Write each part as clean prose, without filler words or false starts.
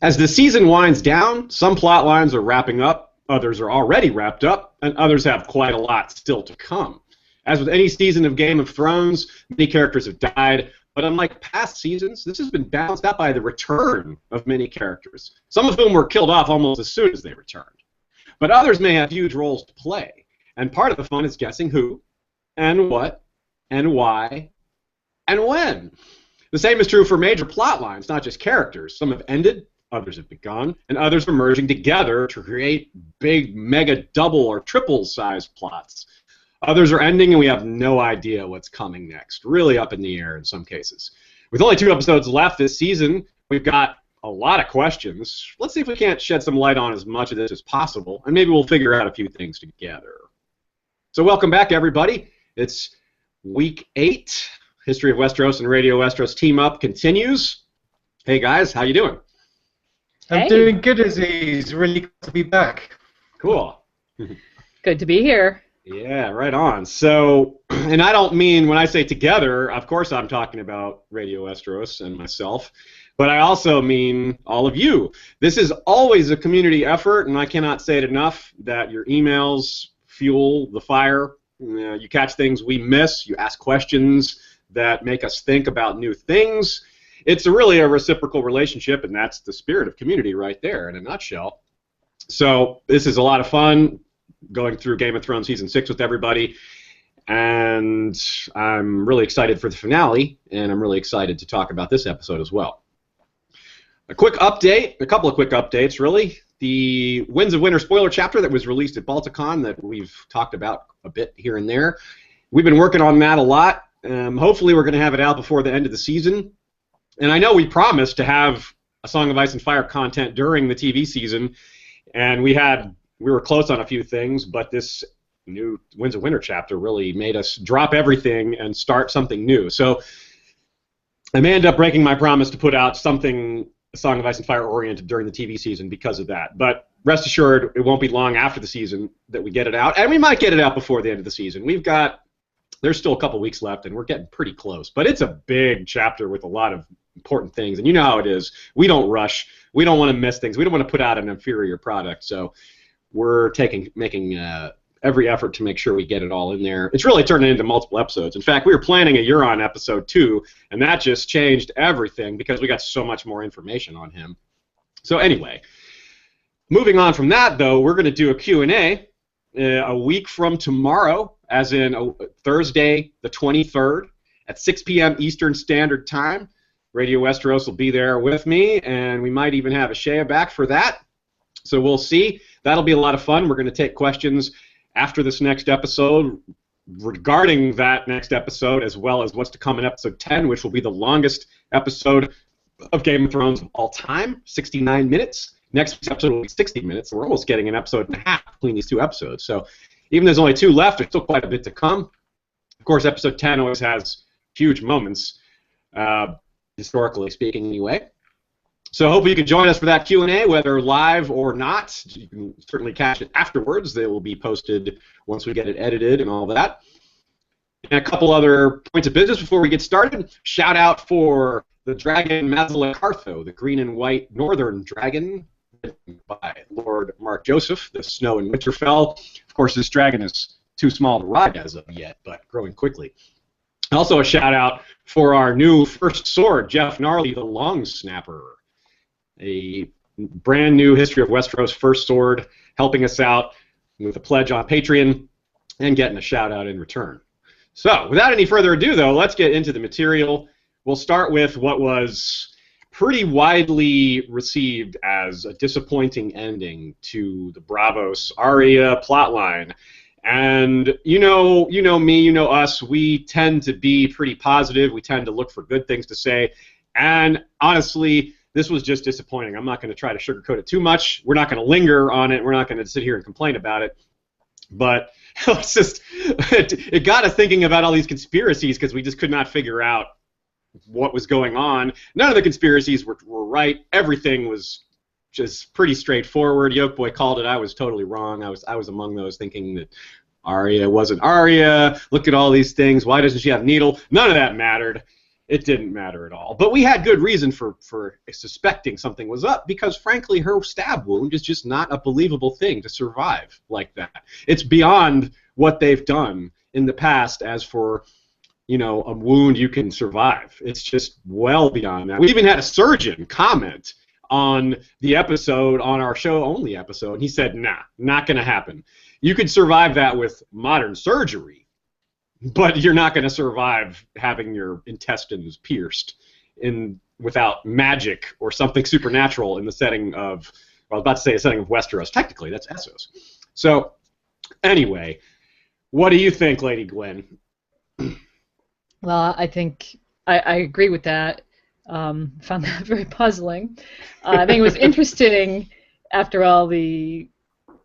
As the season winds down, some plot lines are wrapping up, others are already wrapped up, and others have quite a lot still to come. As with any season of Game of Thrones, many characters have died, but unlike past seasons, this has been balanced out by the return of many characters, some of whom were killed off almost as soon as they returned. But others may have huge roles to play, and part of the fun is guessing who, and what, and why, and when. The same is true for major plot lines, not just characters. Some have ended, others have begun, and others are merging together to create big, mega, double, or triple-sized plots. Others are ending, and we have no idea what's coming next. Really up in the air in some cases. With only 2 episodes left this season, we've got a lot of questions. Let's see if we can't shed some light on as much of this as possible, and maybe we'll figure out a few things together. So welcome back, everybody. It's Week 8. History of Westeros and Radio Westeros Team Up continues. Hey, guys. How you doing? I'm doing good, Aziz. Really good to be back. Cool. Good to be here. Yeah, right on. So, and I don't mean, when I say together, of course I'm talking about Radio Westeros and myself, but I also mean all of you. This is always a community effort, and I cannot say it enough that your emails fuel the fire. You catch things we miss. You ask questions that make us think about new things. It's really a reciprocal relationship, and that's the spirit of community right there in a nutshell. So this is a lot of fun, going through Game of Thrones Season 6 with everybody, and I'm really excited for the finale, and I'm really excited to talk about this episode as well. A quick update, a couple of quick updates, really. The Winds of Winter spoiler chapter that was released at Balticon that we've talked about a bit here and there. We've been working on that a lot. Hopefully we're going to have it out before the end of the season. And I know we promised to have a Song of Ice and Fire content during the TV season, and we were close on a few things, but this new Winds of Winter chapter really made us drop everything and start something new. So I may end up breaking my promise to put out something Song of Ice and Fire oriented during the TV season because of that. But rest assured, it won't be long after the season that we get it out, and we might get it out before the end of the season. There's still a couple weeks left, and we're getting pretty close. But it's a big chapter with a lot of important things, and you know how it is. We don't rush. We don't want to miss things. We don't want to put out an inferior product. So we're making every effort to make sure we get it all in there. It's really turning into multiple episodes. In fact, we were planning a Euron episode 2, and that just changed everything because we got so much more information on him. So anyway, moving on from that, though, we're going to do a Q&A a week from tomorrow, as in Thursday the 23rd at 6 p.m. Eastern Standard Time. Radio Westeros will be there with me, and we might even have a Shea back for that. So we'll see. That'll be a lot of fun. We're going to take questions after this next episode regarding that next episode, as well as what's to come in episode 10, which will be the longest episode of Game of Thrones of all time, 69 minutes. Next week's episode will be 60 minutes, so we're almost getting an episode and a half between these 2 episodes. So even though there's only 2 left, there's still quite a bit to come. Of course, episode 10 always has huge moments, historically speaking anyway. So hopefully you can join us for that Q&A, whether live or not. You can certainly catch it afterwards. They will be posted once we get it edited and all that. And a couple other points of business before we get started. Shout out for the dragon Mazalacartho, the green and white northern dragon, by Lord Mark Joseph, the Snow in Winterfell. Of course, this dragon is too small to ride as of yet, but growing quickly. Also a shout out for our new first sword, Jeff Gnarly, the Long Snapper. A brand new History of Westeros first sword, helping us out with a pledge on Patreon and getting a shout out in return. So, without any further ado, though, let's get into the material. We'll start with what was pretty widely received as a disappointing ending to the Braavos Arya plotline. And you know me, you know us, we tend to be pretty positive. We tend to look for good things to say. And honestly, this was just disappointing. I'm not going to try to sugarcoat it too much. We're not going to linger on it. We're not going to sit here and complain about it. But it's just, it got us thinking about all these conspiracies because we just could not figure out what was going on. None of the conspiracies were right. Everything was just pretty straightforward. Yolkboy called it. I was totally wrong. I was among those thinking that Arya wasn't Arya. Look at all these things. Why doesn't she have Needle? None of that mattered. it didn't matter at all. But we had good reason for suspecting something was up because, frankly, her stab wound is just not a believable thing to survive like that. It's beyond what they've done in the past as for, a wound you can survive. It's just well beyond that. We even had a surgeon comment on the episode, on our show-only episode, and he said, nah, not going to happen. You could survive that with modern surgery, but you're not going to survive having your intestines pierced without magic or something supernatural in the setting of, well, I was about to say the setting of Westeros. Technically, that's Essos. So, anyway, what do you think, Lady Gwyn? Well, I think I agree with that. Found that very puzzling. I think it was interesting, after all the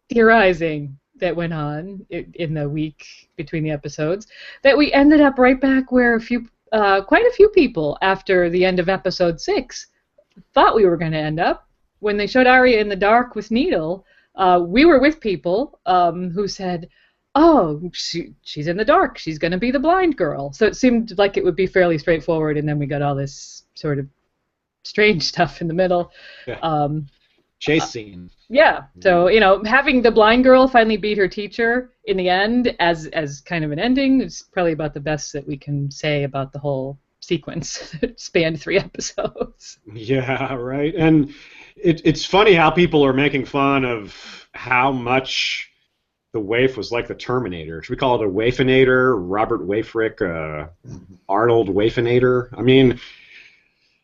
theorizing that went on in the week between the episodes, that we ended up right back where quite a few people after the end of episode 6 thought we were going to end up. When they showed Arya in the dark with Needle, we were with people who said, oh, she's in the dark, she's going to be the blind girl. So it seemed like it would be fairly straightforward, and then we got all this sort of strange stuff in the middle. Yeah. Chase scene. Yeah, so, having the blind girl finally beat her teacher in the end as kind of an ending is probably about the best that we can say about the whole sequence that spanned 3 episodes. Yeah, right. And it's funny how people are making fun of how much the waif was like the Terminator. Should we call it a waifinator? Robert Wayfrick, Arnold Waifinator? I mean,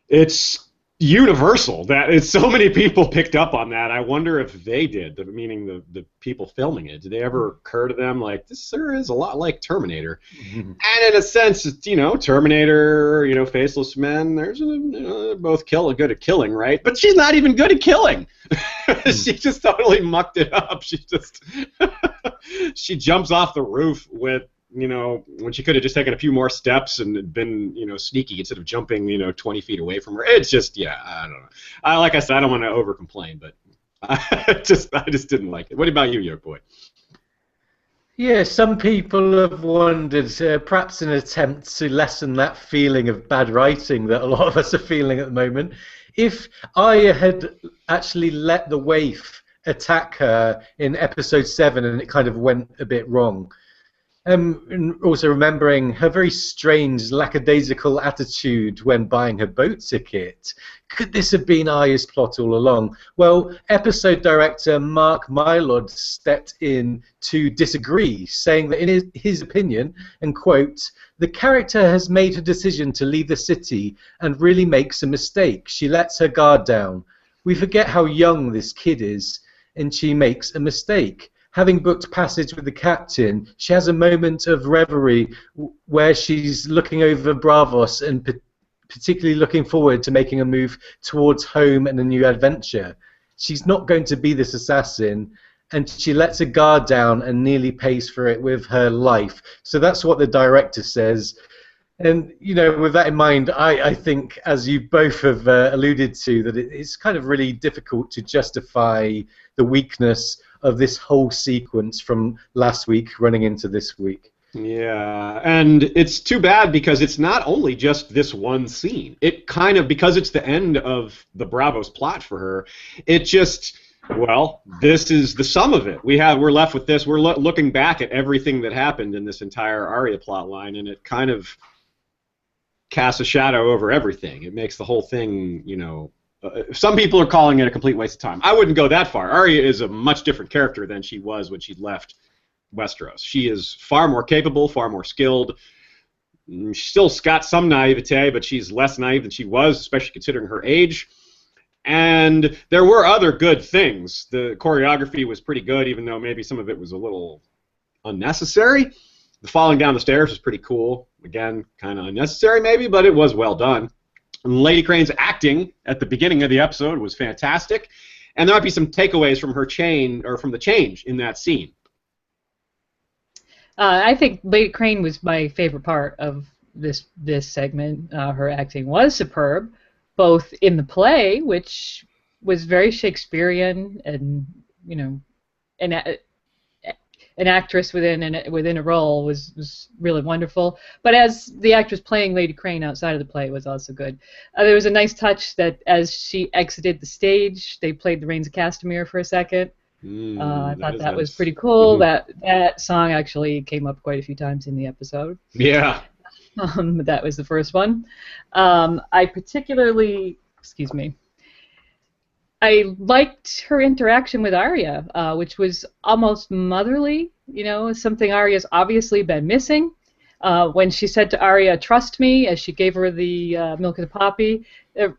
it's universal that so many people picked up on that. I wonder if they did, meaning the people filming it. Did they ever occur to them like, this sure is a lot like Terminator? And in a sense, it's, Terminator, faceless men, they're both good at killing, right? But she's not even good at killing. She just totally mucked it up. She jumps off the roof with, when she could have just taken a few more steps and been, sneaky instead of jumping, 20 feet away from her. It's just, I don't know. Like I said, I don't want to over-complain, but I just didn't like it. What about you, yolkboy? Yeah, some people have wondered, perhaps in an attempt to lessen that feeling of bad writing that a lot of us are feeling at the moment, if Arya had actually let the waif attack her in episode 7 and it kind of went a bit wrong. And also remembering her very strange, lackadaisical attitude when buying her boat ticket. Could this have been Arya's plot all along? Well, episode director Mark Mylod stepped in to disagree, saying that in his opinion, and quote, the character has made a decision to leave the city and really makes a mistake. She lets her guard down. We forget how young this kid is, and she makes a mistake. Having booked passage with the captain, she has a moment of reverie where she's looking over Braavos and particularly looking forward to making a move towards home and a new adventure. She's not going to be this assassin, and she lets her guard down and nearly pays for it with her life. So that's what the director says. And, with that in mind, I think, as you both have alluded to, that it's kind of really difficult to justify the weakness of this whole sequence from last week running into this week. Yeah, and it's too bad because it's not only just this one scene. It kind of, because it's the end of the Braavos plot for her, it just, well, this is the sum of it. We're left with this. We're looking back at everything that happened in this entire Arya plot line, and it kind of casts a shadow over everything. It makes the whole thing, some people are calling it a complete waste of time. I wouldn't go that far. Arya is a much different character than she was when she left Westeros. She is far more capable, far more skilled. She's still got some naivete, but she's less naive than she was, especially considering her age. And there were other good things. The choreography was pretty good, even though maybe some of it was a little unnecessary. The falling down the stairs was pretty cool. Again, kind of unnecessary maybe, but it was well done. Lady Crane's acting at the beginning of the episode was fantastic, and there might be some takeaways from from the change in that scene. I think Lady Crane was my favorite part of this segment. Her acting was superb, both in the play, which was very Shakespearean, and an actress within a role was really wonderful. But as the actress playing Lady Crane outside of the play was also good. There was a nice touch that as she exited the stage, they played the Rains of Castamere for a second. I thought that was pretty cool. That song actually came up quite a few times in the episode. Yeah. That was the first one. I particularly, excuse me, I liked her interaction with Arya, which was almost motherly, something Arya's obviously been missing. When she said to Arya, "Trust me," as she gave her the milk of the poppy, it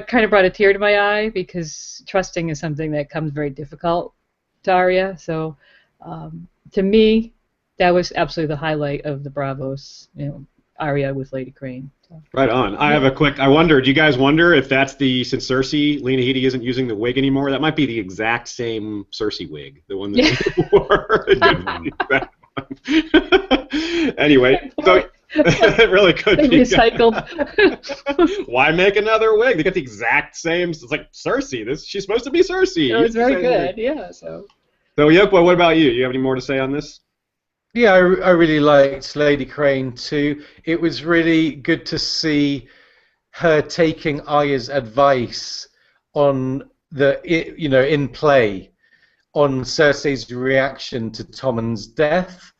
kind of brought a tear to my eye because trusting is something that comes very difficult to Arya. So to me, that was absolutely the highlight of the Bravos, Arya with Lady Crane. So. Right on. I have a quick. I wonder. Do you guys wonder if that's since Cersei, Lena Headey isn't using the wig anymore? That might be the exact same Cersei wig, the one that she wore. Anyway, so it really could be recycled. Why make another wig? They got the exact same. It's like Cersei. She's supposed to be Cersei. It was very good. Wig. Yeah. So Yolkboy, what about you? You have any more to say on this? Yeah, I really liked Lady Crane too. It was really good to see her taking Arya's advice on in play on Cersei's reaction to Tommen's death.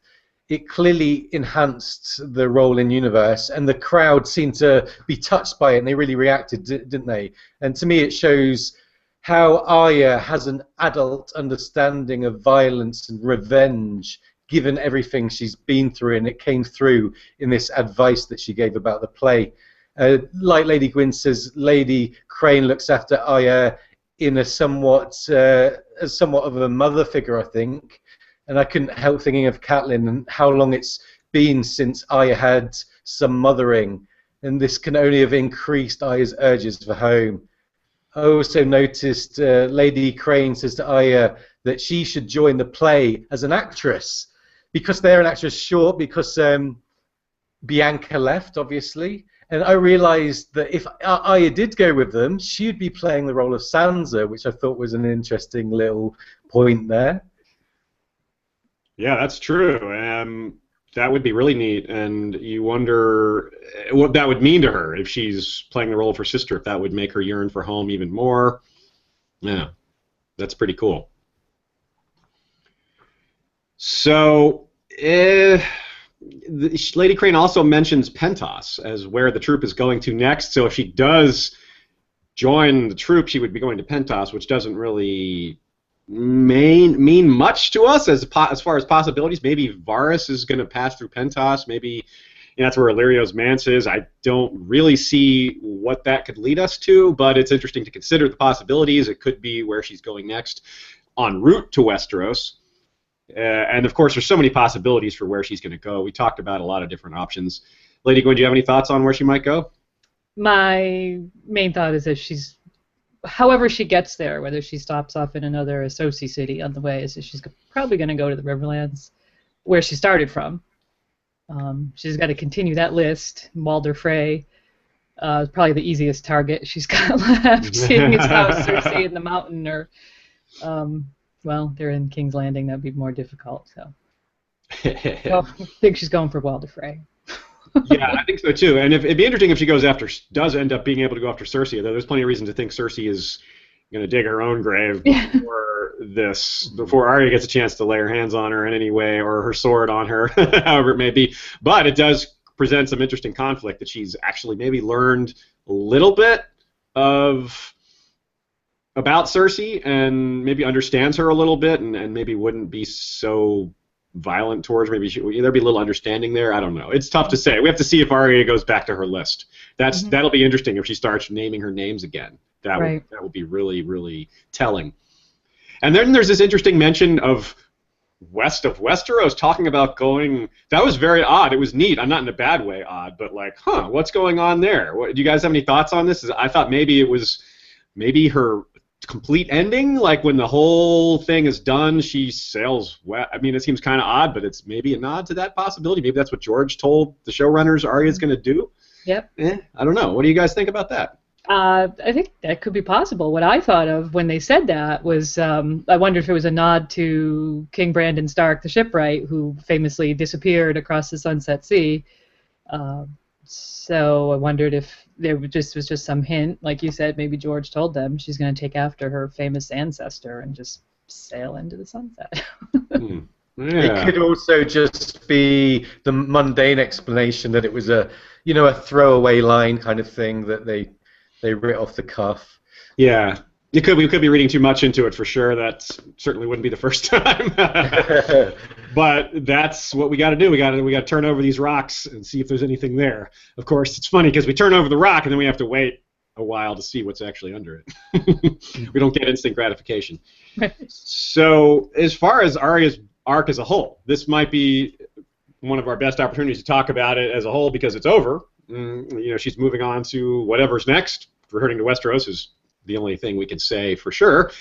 It clearly enhanced the role in universe, and the crowd seemed to be touched by it, and they really reacted, didn't they? And to me, it shows how Arya has an adult understanding of violence and revenge, given everything she's been through, and it came through in this advice that she gave about the play. Like Lady Gwyn says, Lady Crane looks after Arya in a somewhat of a mother figure, I think. And I couldn't help thinking of Catelyn and how long it's been since Arya had some mothering, and this can only have increased Arya's urges for home. I also noticed Lady Crane says to Arya that she should join the play as an actress, because they're an actress short, because Bianca left, obviously. And I realised that if Arya did go with them, she'd be playing the role of Sansa, which I thought was an interesting little point there. Yeah, that's true. That would be really neat, and you wonder what that would mean to her if she's playing the role of her sister, if that would make her yearn for home even more. Yeah, that's pretty cool. So, Lady Crane also mentions Pentos as where the troop is going to next. So if she does join the troop, she would be going to Pentos, which doesn't really mean much to us as far as possibilities. Maybe Varys is going to pass through Pentos. Maybe that's where Illyrio's manse is. I don't really see what that could lead us to, but it's interesting to consider the possibilities. It could be where she's going next en route to Westeros. And of course, there's so many possibilities for where she's going to go. We talked about a lot of different options. Lady Gwyn, do you have any thoughts on where she might go? My main thought is that however she gets there, whether she stops off in another Associ city on the way, is that she's probably going to go to the Riverlands, where she started from. She's got to continue that list. Walder Frey is probably the easiest target she's got left, seeing as how Cersei in the mountain or... well, they're in King's Landing. That'd be more difficult. So, I think she's going for Walder Frey. Yeah, I think so too. And it'd be interesting if she does end up being able to go after Cersei. Though there's plenty of reason to think Cersei is going to dig her own grave before Arya gets a chance to lay her hands on her in any way, or her sword on her, however it may be. But it does present some interesting conflict that she's actually maybe learned a little bit about Cersei, and maybe understands her a little bit, and maybe wouldn't be so violent towards her. Maybe there'd be a little understanding there. I don't know. It's tough to say. We have to see if Arya goes back to her list. That'll be interesting if she starts naming her names again. That will be really, really telling. And then there's this interesting mention of west of Westeros, talking about going. That was very odd. It was neat. I'm not in a bad way odd, but like, what's going on there? Do you guys have any thoughts on this? I thought maybe it was her complete ending, like when the whole thing is done, she sails west. I mean, it seems kind of odd, but it's maybe a nod to that possibility. Maybe that's what George told the showrunners Arya's going to do. Yep. I don't know. What do you guys think about that? I think that could be possible. What I thought of when they said that was, I wondered if it was a nod to King Brandon Stark, the shipwright, who famously disappeared across the Sunset Sea. So I wondered if there was just some hint, like you said, maybe George told them she's going to take after her famous ancestor and just sail into the sunset. Yeah. It could also just be the mundane explanation that it was a throwaway line kind of thing that they writ off the cuff. Yeah. We could be reading too much into it for sure. That certainly wouldn't be the first time. But that's what we got to do. We got to turn over these rocks and see if there's anything there. Of course, it's funny because we turn over the rock and then we have to wait a while to see what's actually under it. We don't get instant gratification. So, as far as Arya's arc as a whole, this might be one of our best opportunities to talk about it as a whole because it's over. She's moving on to whatever's next. Returning to Westeros is the only thing we can say for sure.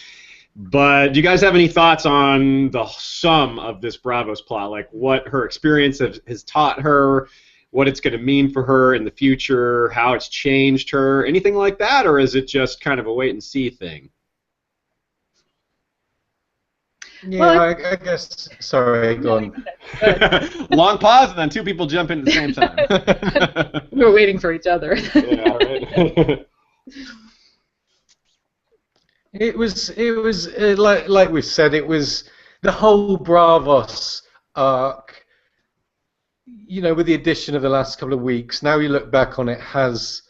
But do you guys have any thoughts on the sum of this Braavos plot? Like what her experience has taught her, what it's going to mean for her in the future, how it's changed her, anything like that? Or is it just kind of a wait-and-see thing? Yeah, well, I guess. Sorry, go on. Long pause, and then two people jump in at the same time. We were waiting for each other. Yeah, right. It was like we've said, it was the whole Braavos arc, with the addition of the last couple of weeks. Now you look back on it, has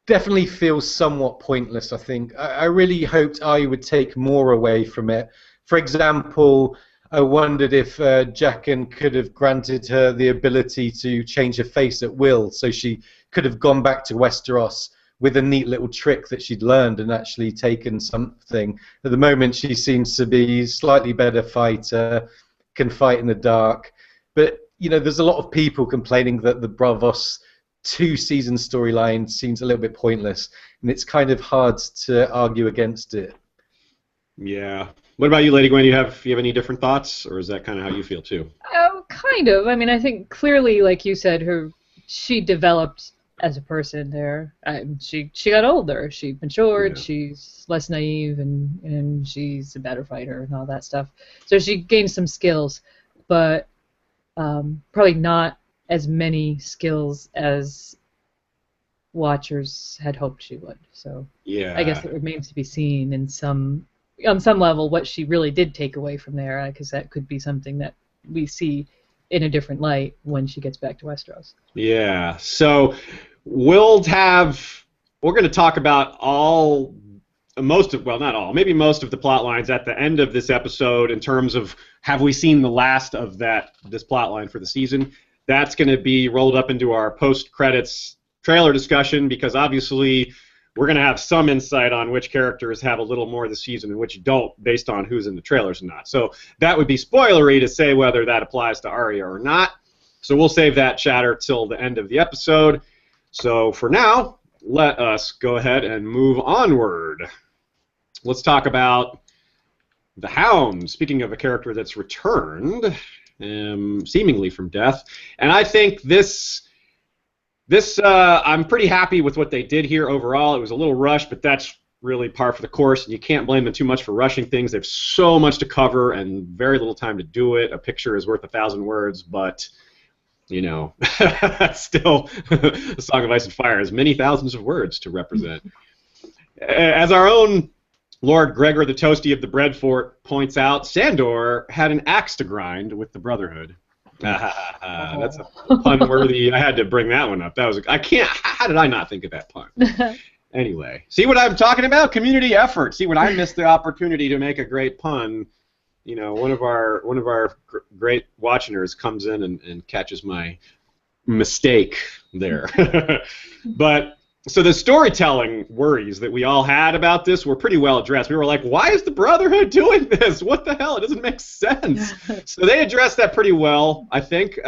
definitely feels somewhat pointless, I think. I really hoped I would take more away from it. For example, I wondered if Jaqen could have granted her the ability to change her face at will, so she could have gone back to Westeros with a neat little trick that she'd learned and actually taken something. At the moment, she seems to be a slightly better fighter, can fight in the dark. But, there's a lot of people complaining that the Braavos 2-season storyline seems a little bit pointless, and it's kind of hard to argue against it. Yeah. What about you, Lady Gwyn? You have any different thoughts, or is that kind of how you feel too? Kind of. I mean, I think clearly, like you said, she developed as a person there. She got older. She matured. Yeah. She's less naive, and she's a better fighter and all that stuff. So she gained some skills, but probably not as many skills as watchers had hoped she would. So yeah. I guess it remains to be seen on some level what she really did take away from there, because that could be something that we see in a different light when she gets back to Westeros. Yeah. So we're going to talk about most of the plot lines at the end of this episode in terms of have we seen the last of this plot line for the season. That's going to be rolled up into our post-credits trailer discussion because obviously we're going to have some insight on which characters have a little more of the season and which don't based on who's in the trailers or not. So that would be spoilery to say whether that applies to Arya or not. So we'll save that chatter till the end of the episode. So for now, let us go ahead and move onward. Let's talk about the Hound. Speaking of a character that's returned, seemingly from death. And I think this I'm pretty happy with what they did here overall. It was a little rushed, but that's really par for the course, and you can't blame them too much for rushing things. They have so much to cover and very little time to do it. A picture is worth 1,000 words, but, still, A Song of Ice and Fire has many thousands of words to represent. As our own Lord Gregor the Toasty of the Breadfort points out, Sandor had an axe to grind with the Brotherhood. That's a pun-worthy. I had to bring that one up. How did I not think of that pun? Anyway, see what I'm talking about? Community effort. See when I missed the opportunity to make a great pun. One of our great watchers comes in and catches my mistake there. But so the storytelling worries that we all had about this were pretty well addressed. We were like, why is the Brotherhood doing this? What the hell? It doesn't make sense. So they addressed that pretty well, I think.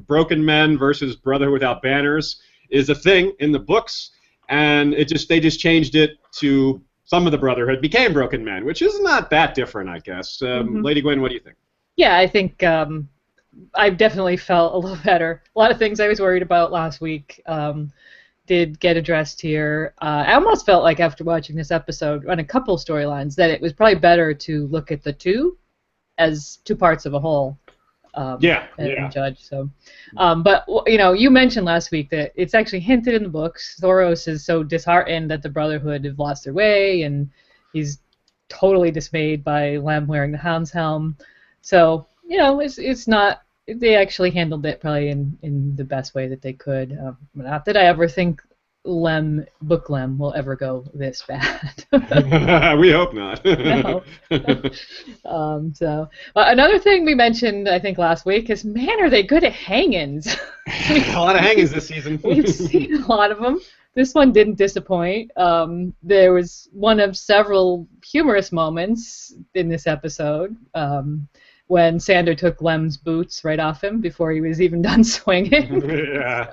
Broken men versus Brotherhood without banners is a thing in the books, and they just changed it to some of the Brotherhood became broken men, which is not that different, I guess. Lady Gwyn, what do you think? Yeah, I think I definitely felt a little better. A lot of things I was worried about last week did get addressed here. I almost felt like after watching this episode on a couple storylines that it was probably better to look at the two as two parts of a whole. And judge. So, but you mentioned last week that it's actually hinted in the books. Thoros is so disheartened that the Brotherhood have lost their way, and he's totally dismayed by Lem wearing the Hound's helm. So, it's not. They actually handled it probably in the best way that they could. Not that I ever think Book Lem will ever go this bad. We hope not. No. Another thing we mentioned, I think, last week is, man, are they good at hang-ins? A lot of hang-ins this season. We've seen a lot of them. This one didn't disappoint. There was one of several humorous moments in this episode. When Sandor took Lem's boots right off him before he was even done swinging. Yeah.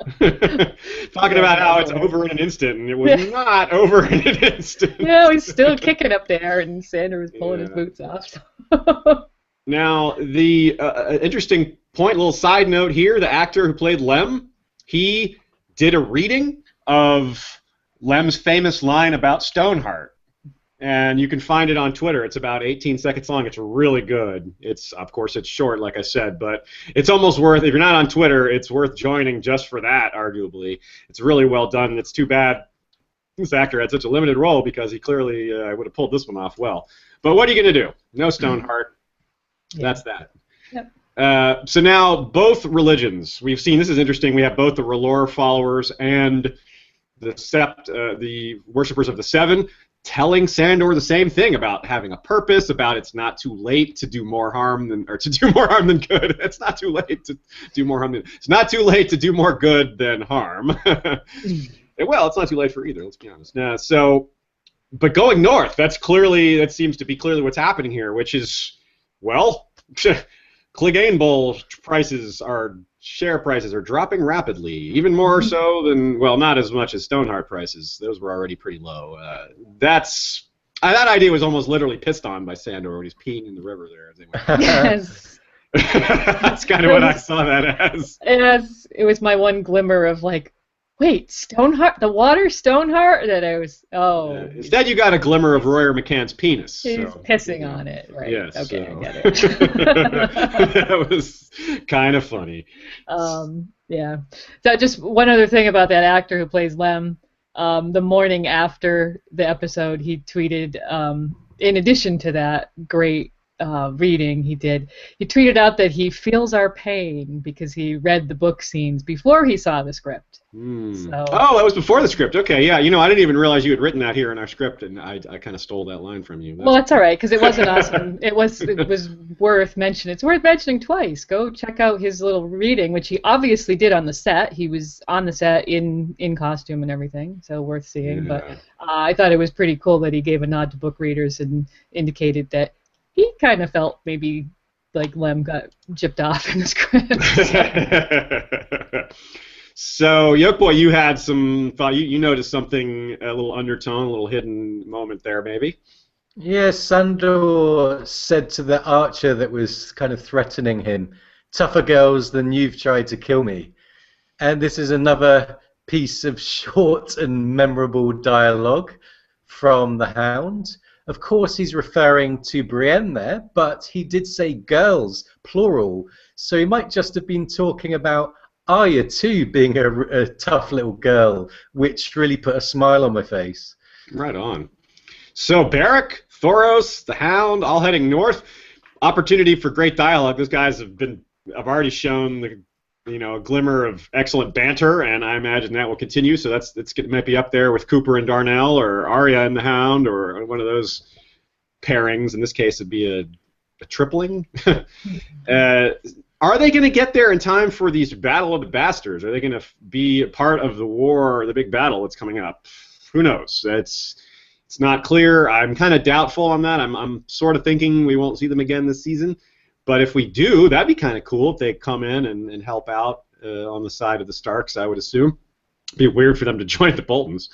Talking about how it's over in an instant, and it was not over in an instant. He's still kicking up there, and Sandor was pulling his boots off. Now, the interesting point, little side note here, the actor who played Lem, he did a reading of Lem's famous line about Stoneheart. And you can find it on Twitter. It's about 18 seconds long. It's really good. Of course, it's short, like I said, but it's almost worth, if you're not on Twitter, it's worth joining just for that, arguably. It's really well done. It's too bad this actor had such a limited role because he clearly would have pulled this one off well. But what are you going to do? No Stoneheart. Yeah. That's that. Yep. So now, both religions, we've seen, this is interesting, we have both the R'hllor followers and the worshippers of the Seven, telling Sandor the same thing about having a purpose, about it's not too late to do more harm than good. It's not too late to do more harm it's not too late to do more good than harm. Well, it's not too late for either. Let's be honest. But going north, that seems to be clearly what's happening here, which is, well, Clegane Bowl share prices are dropping rapidly, even more so than, well, not as much as Stoneheart prices. Those were already pretty low. That idea was almost literally pissed on by Sandor when he's peeing in the river there. As they went. Yes. That's kind of what I saw that as. Yes, it was my one glimmer of like, wait, Stoneheart, the water Stoneheart? That I was, instead you got a glimmer of Royer McCann's penis. He's pissing on it, right? Yes. Okay, so. I get it. That was kind of funny. Yeah. So just one other thing about that actor who plays Lem. The morning after the episode, he tweeted, in addition to that great reading he tweeted out that he feels our pain because he read the book scenes before he saw the script. So, that was before the script. Okay, yeah. I didn't even realize you had written that here in our script, and I kind of stole that line from you. Well, that's all right, because it wasn't awesome. It was worth mentioning. It's worth mentioning twice. Go check out his little reading, which he obviously did on the set. He was on the set in costume and everything, so worth seeing. Yeah. But I thought it was pretty cool that he gave a nod to book readers and indicated that he kind of felt maybe like Lem got gypped off in the script. So, Yolkboy, you had some thought. You noticed something, a little undertone, a little hidden moment there, maybe? Yes, Sandor said to the archer that was kind of threatening him, "Tougher girls than you've tried to kill me." And this is another piece of short and memorable dialogue from the Hound. Of course, he's referring to Brienne there, but he did say girls, plural. So he might just have been talking about Arya too being a tough little girl, which really put a smile on my face. Right on. So Beric, Thoros, the Hound, all heading north. Opportunity for great dialogue. Those guys have already shown a glimmer of excellent banter, and I imagine that will continue. So it might be up there with Cooper and Darnell, or Arya and the Hound, or one of those pairings. In this case, it'd be a tripling. Are they going to get there in time for these Battle of the Bastards? Are they going to be a part of the war, the big battle that's coming up? Who knows? It's not clear. I'm kind of doubtful on that. I'm sort of thinking we won't see them again this season. But if we do, that'd be kind of cool if they come in and help out on the side of the Starks, I would assume. It'd be weird for them to join the Boltons.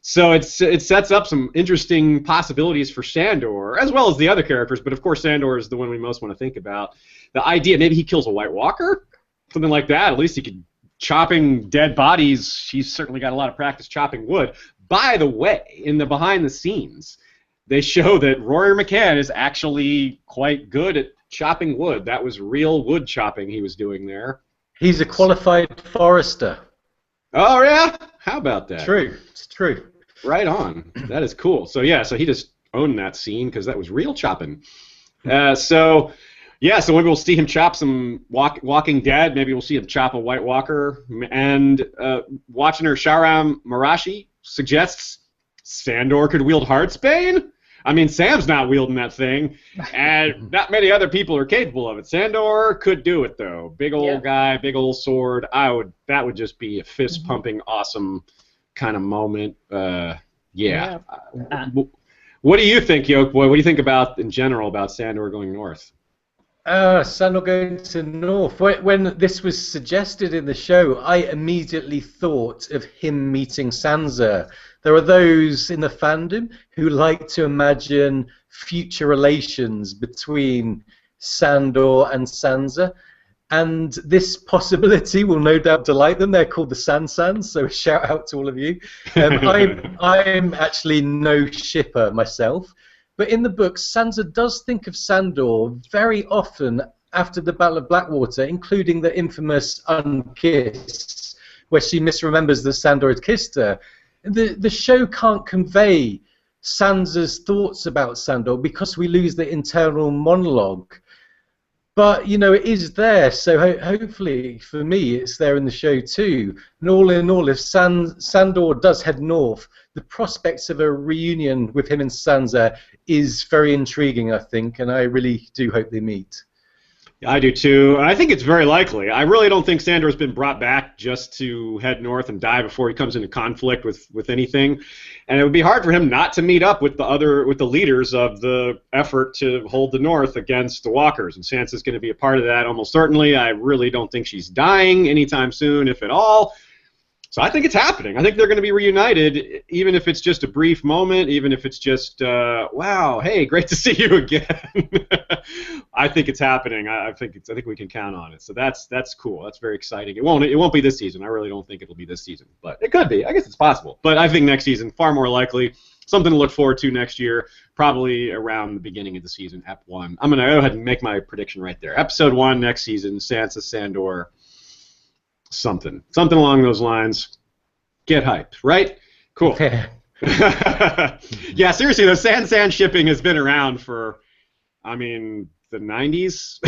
So it sets up some interesting possibilities for Sandor, as well as the other characters, but of course Sandor is the one we most want to think about. The idea, maybe he kills a White Walker? Something like that. At least he could chopping dead bodies, she's certainly got a lot of practice chopping wood. By the way, in the behind the scenes, they show that Rory McCann is actually quite good at chopping wood. That was real wood chopping he was doing there. He's a qualified forester. Oh, yeah? How about that? True. It's true. Right on. That is cool. So, yeah, so he just owned that scene because that was real chopping. So maybe we'll see him chop some Walking Dead. Maybe we'll see him chop a White Walker. And watching her, Shahram Marashi suggests Sandor could wield Heartsbane. I mean, Sam's not wielding that thing, and not many other people are capable of it. Sandor could do it, though. Big old guy, big old sword. That would just be a fist-pumping, awesome kind of moment. What do you think, Yolkboy? What do you think in general about Sandor going north? Sandor going to north. When this was suggested in the show, I immediately thought of him meeting Sansa. There are those in the fandom who like to imagine future relations between Sandor and Sansa, and this possibility will no doubt delight them. They're called the Sansans, so a shout out to all of you. I'm actually no shipper myself, but in the books, Sansa does think of Sandor very often after the Battle of Blackwater, including the infamous unkiss, where she misremembers that Sandor had kissed her. The show can't convey Sansa's thoughts about Sandor because we lose the internal monologue. But, you know, it is there, so hopefully, for me, it's there in the show too. And all in all, if Sandor does head north, the prospects of a reunion with him and Sansa is very intriguing, I think, and I really do hope they meet. I do too. I think it's very likely. I really don't think Sandor's been brought back just to head north and die before he comes into conflict with anything. And it would be hard for him not to meet up with the leaders of the effort to hold the north against the Walkers. And Sansa's going to be a part of that almost certainly. I really don't think she's dying anytime soon, if at all. So I think it's happening. I think they're going to be reunited, even if it's just a brief moment, even if it's just, wow, hey, great to see you again. I think it's happening. I think we can count on it. So that's cool. That's very exciting. It won't be this season. I really don't think it'll be this season, but it could be. I guess it's possible. But I think next season, far more likely. Something to look forward to next year, probably around the beginning of the season, Ep 1. I'm going to go ahead and make my prediction right there. Episode 1 next season, Sansa, Sandor. Something along those lines. Get hyped, right? Cool. Yeah, seriously, the San shipping has been around for, I mean, the 90s,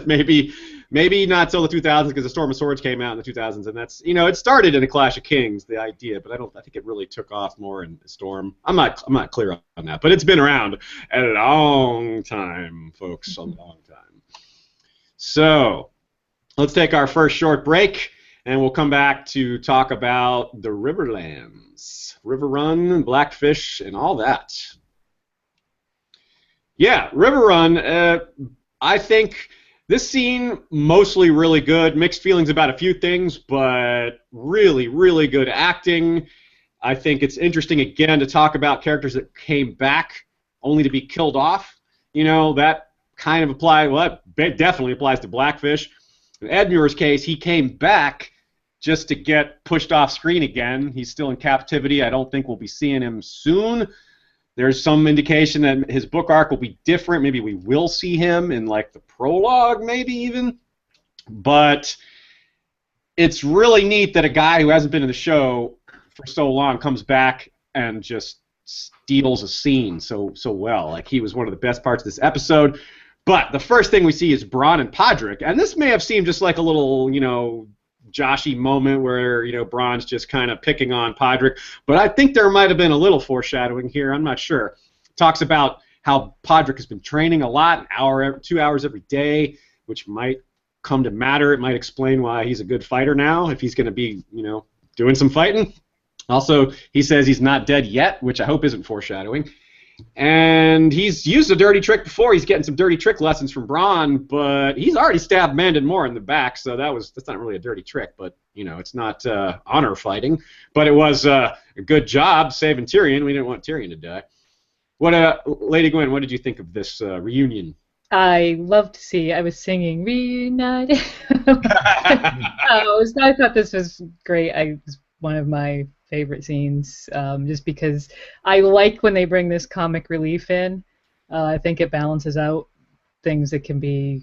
maybe not till the 2000s because the Storm of Swords came out in the 2000s, and that's, you know, it started in A Clash of Kings, the idea, but I think it really took off more in Storm. I'm not clear on that, but it's been around a long time, folks, a long time. So let's take our first short break, and we'll come back to talk about the Riverlands, River Run, Blackfish, and all that. Yeah, River Run, I think this scene, mostly really good. Mixed feelings about a few things, but really, really good acting. I think it's interesting, again, to talk about characters that came back only to be killed off. You know, that kind of that definitely applies to Blackfish. In Edmure's case, he came back just to get pushed off screen again. He's still in captivity. I don't think we'll be seeing him soon. There's some indication that his book arc will be different. Maybe we will see him in, like, the prologue, maybe even. But it's really neat that a guy who hasn't been in the show for so long comes back and just steals a scene so well. Like, he was one of the best parts of this episode. But the first thing we see is Bronn and Podrick, and this may have seemed just like a little, you know, Joshy moment where, you know, Bronn's just kind of picking on Podrick, but I think there might have been a little foreshadowing here. I'm not sure. Talks about how Podrick has been training a lot, 2 hours every day, which might come to matter. It might explain why he's a good fighter now, if he's going to be, you know, doing some fighting. Also, he says he's not dead yet, which I hope isn't foreshadowing. And he's used a dirty trick before. He's getting some dirty trick lessons from Bronn, but he's already stabbed Mandon Moore in the back, so that's not really a dirty trick. But, you know, it's not honor fighting. But it was a good job saving Tyrion. We didn't want Tyrion to die. Lady Gwyn, what did you think of this reunion? I love to see. I was singing "Reunited." I thought this was great. It was one of my favorite scenes, just because I like when they bring this comic relief in. I think it balances out things that can be,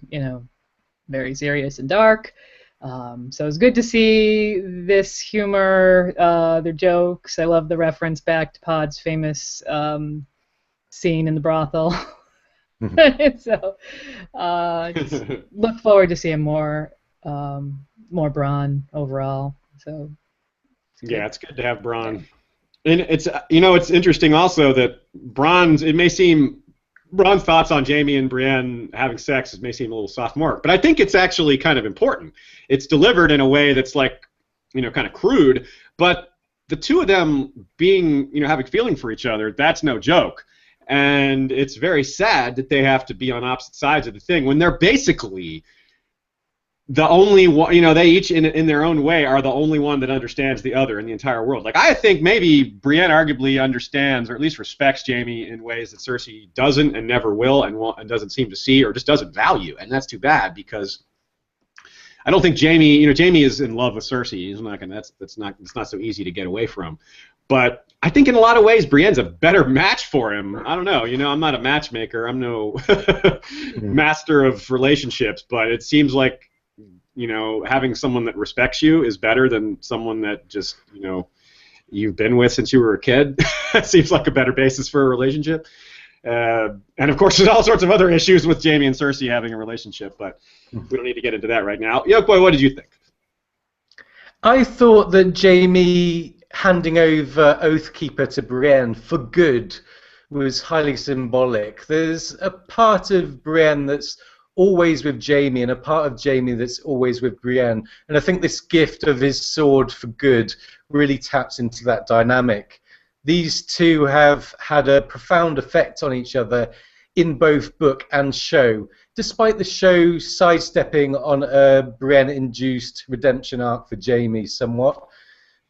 very serious and dark. So it's good to see this humor, their jokes. I love the reference back to Pod's famous scene in the brothel. So just look forward to seeing more Braun overall. So yeah, it's good to have Braun. And it's interesting also that Braun's thoughts on Jaime and Brienne having sex may seem a little sophomoric, but I think it's actually kind of important. It's delivered in a way that's like, kind of crude, but the two of them being, having feeling for each other, that's no joke. And it's very sad that they have to be on opposite sides of the thing when they're basically the only one, they each in their own way are the only one that understands the other in the entire world. Like, I think maybe Brienne arguably understands or at least respects Jaime in ways that Cersei doesn't and never will and doesn't seem to see or just doesn't value, and that's too bad because I don't think Jaime is in love with Cersei. He's not gonna. It's not so easy to get away from. But I think in a lot of ways Brienne's a better match for him. I don't know. I'm not a matchmaker. I'm no master of relationships, but it seems like having someone that respects you is better than someone that just you've been with since you were a kid. It seems like a better basis for a relationship. And of course, there's all sorts of other issues with Jaime and Cersei having a relationship, but we don't need to get into that right now. Yolkboy, what did you think? I thought that Jaime handing over Oathkeeper to Brienne for good was highly symbolic. There's a part of Brienne that's always with Jaime and a part of Jaime that's always with Brienne, and I think this gift of his sword for good really taps into that dynamic. These two have had a profound effect on each other in both book and show, despite the show sidestepping on a Brienne-induced redemption arc for Jaime somewhat.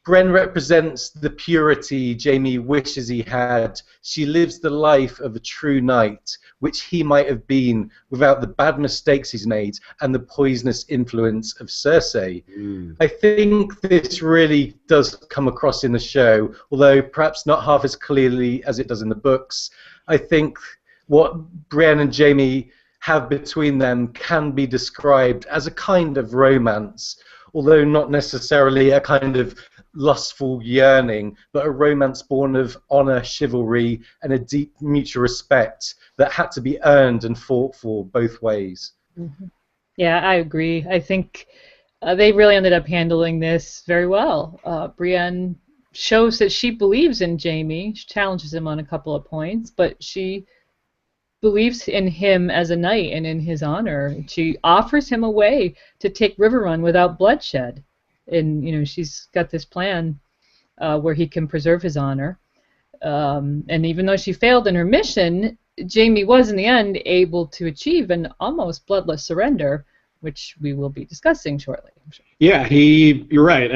Brienne represents the purity Jaime wishes he had. She lives the life of a true knight, which he might have been without the bad mistakes he's made and the poisonous influence of Cersei. I think this really does come across in the show, although perhaps not half as clearly as it does in the books. I think what Brienne and Jaime have between them can be described as a kind of romance, although not necessarily a kind of lustful yearning, but a romance born of honor, chivalry, and a deep mutual respect that had to be earned and fought for both ways. Yeah, I agree. I think they really ended up handling this very well. Brienne shows that she believes in Jaime. She challenges him on a couple of points, but she believes in him as a knight and in his honor. She offers him a way to take Riverrun without bloodshed. And she's got this plan where he can preserve his honor. And even though she failed in her mission, Jaime was in the end able to achieve an almost bloodless surrender, which we will be discussing shortly. I'm sure. Yeah, you're right.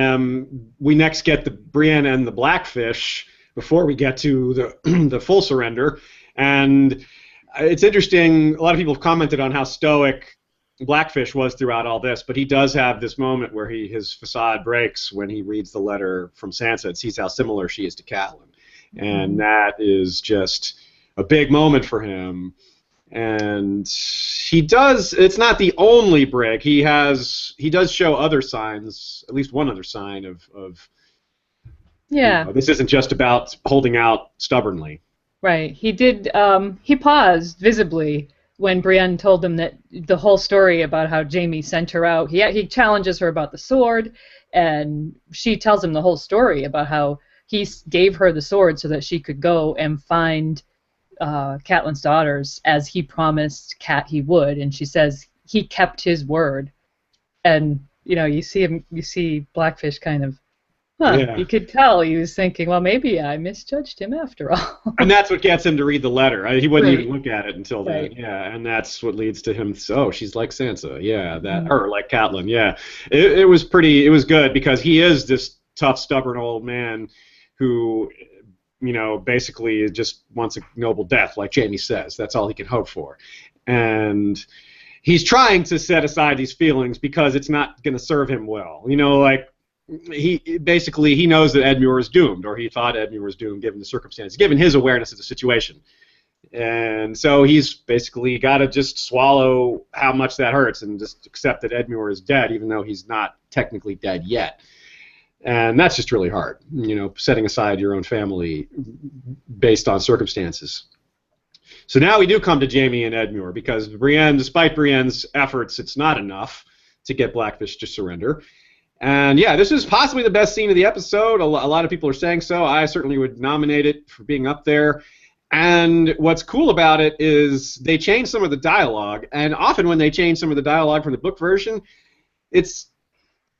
We next get the Brienne and the Blackfish before we get to the full surrender, and it's interesting. A lot of people have commented on how stoic Blackfish was throughout all this, but he does have this moment where his facade breaks when he reads the letter from Sansa and sees how similar she is to Catelyn, and that is just a big moment for him. And he does. It's not the only break. He does show other signs, at least one other sign of yeah. This isn't just about holding out stubbornly. Right. He did. He paused visibly when Brienne told him that the whole story about how Jaime sent her out. He challenges her about the sword, and she tells him the whole story about how he gave her the sword so that she could go and find Catelyn's daughters as he promised Cat he would, and she says he kept his word. And you see Blackfish kind of. Yeah. You could tell he was thinking, well, maybe I misjudged him after all. And that's what gets him to read the letter. He wouldn't even look at it until then. Yeah, and that's what leads to him. Oh, she's like Sansa. Yeah, or like Catelyn. Yeah, it was good because he is this tough, stubborn old man who, basically just wants a noble death, like Jaime says. That's all he can hope for. and he's trying to set aside these feelings because it's not going to serve him well. You know, like he knows that Edmure is doomed, or he thought Edmure was doomed given the circumstances, given his awareness of the situation. And so he's basically got to just swallow how much that hurts and just accept that Edmure is dead, even though he's not technically dead yet. And that's just really hard, you know, setting aside your own family based on circumstances. So now we do come to Jaime and Edmure, because Brienne, despite Brienne's efforts, it's not enough to get Blackfish to surrender. And yeah, this is possibly the best scene of the episode. A lot of people are saying so. I certainly would nominate it for being up there. And what's cool about it is they change some of the dialogue, and often when they change some of the dialogue from the book version, it's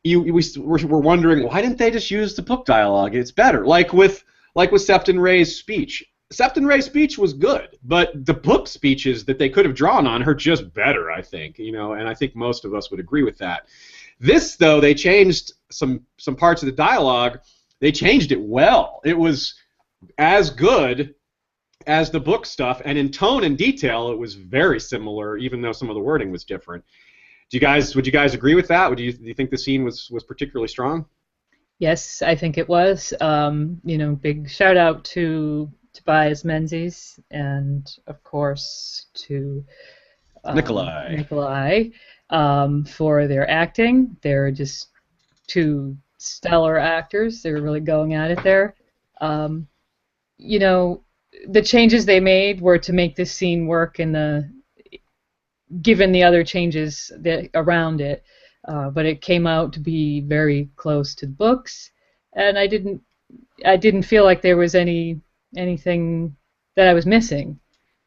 we're wondering, why didn't they just use the book dialogue? It's better. Like with Septon Ray's speech. Septon Ray's speech was good, but the book speeches that they could have drawn on are just better, I think. You know, and I think most of us would agree with that. This, though, they changed some parts of the dialogue. They changed it well. It was as good as the book stuff, and in tone and detail, it was very similar, even though some of the wording was different. Would you guys agree with that? Do you think the scene was particularly strong? Yes, I think it was. You know, big shout out to Tobias Menzies, and of course to Nikolai for their acting. They're just two stellar actors. They were really going at it there. You know, the changes they made were to make this scene work given the other changes around it, but it came out to be very close to the books, and I didn't feel like there was anything that I was missing.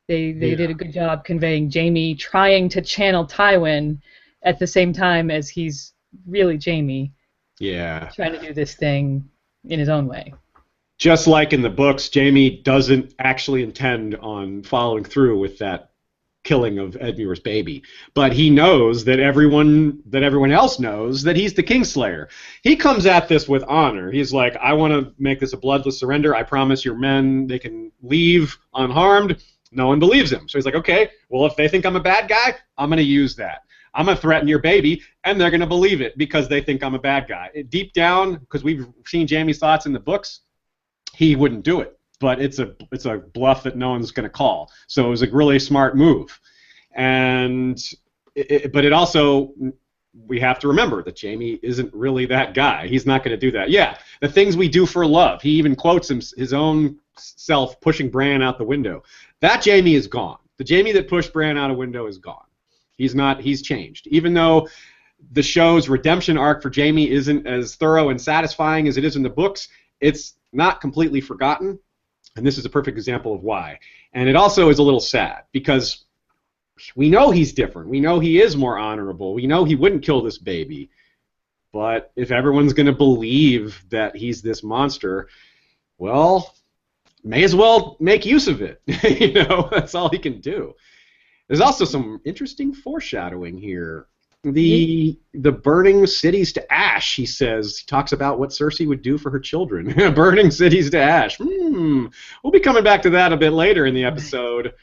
They did a good job conveying Jaime trying to channel Tywin at the same time as he's really Jaime. Yeah. Trying to do this thing in his own way. Just like in the books, Jaime doesn't actually intend on following through with that killing of Edmure's baby, but he knows that everyone else knows that he's the Kingslayer. He comes at this with honor. He's like, I want to make this a bloodless surrender. I promise your men they can leave unharmed. No one believes him. So he's like, okay, well, if they think I'm a bad guy, I'm going to use that. I'm going to threaten your baby, and they're going to believe it because they think I'm a bad guy. Deep down, because we've seen Jaime's thoughts in the books, he wouldn't do it, but it's a bluff that no one's going to call. So it was a really smart move, but it also, we have to remember that Jaime isn't really that guy. He's not going to do that. Yeah, the things we do for love. He even quotes his own self pushing Bran out the window. That Jaime is gone. The Jaime that pushed Bran out a window is gone. He's changed. Even though the show's redemption arc for Jaime isn't as thorough and satisfying as it is in the books, it's not completely forgotten, and this is a perfect example of why. And it also is a little sad, because we know he's different. We know he is more honorable. We know he wouldn't kill this baby. But if everyone's going to believe that he's this monster, well, may as well make use of it. You know, that's all he can do. There's also some interesting foreshadowing here. The burning cities to ash, he says. He talks about what Cersei would do for her children. Burning cities to ash. We'll be coming back to that a bit later in the episode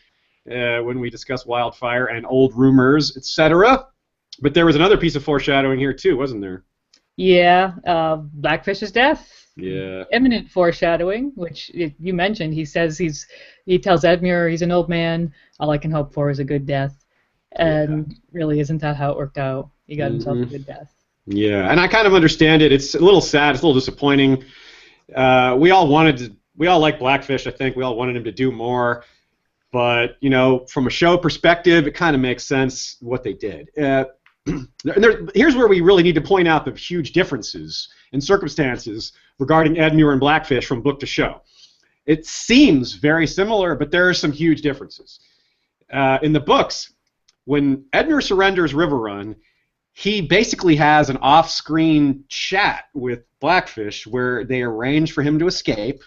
when we discuss Wildfire and old rumors, etc. But there was another piece of foreshadowing here too, wasn't there? Yeah, Blackfish's death. Yeah. Imminent foreshadowing, which you mentioned. He says he tells Edmure he's an old man. All I can hope for is a good death. And really, isn't that how it worked out? He got himself a good death. Yeah, and I kind of understand it. It's a little sad. It's a little disappointing. We all like Blackfish. I think we all wanted him to do more. But you know, from a show perspective, it kind of makes sense what they did. Here's where we really need to point out the huge differences in circumstances regarding Edmure and Blackfish from book to show. It seems very similar, but there are some huge differences. In the books, when Edmure surrenders Riverrun, he basically has an off-screen chat with Blackfish where they arrange for him to escape.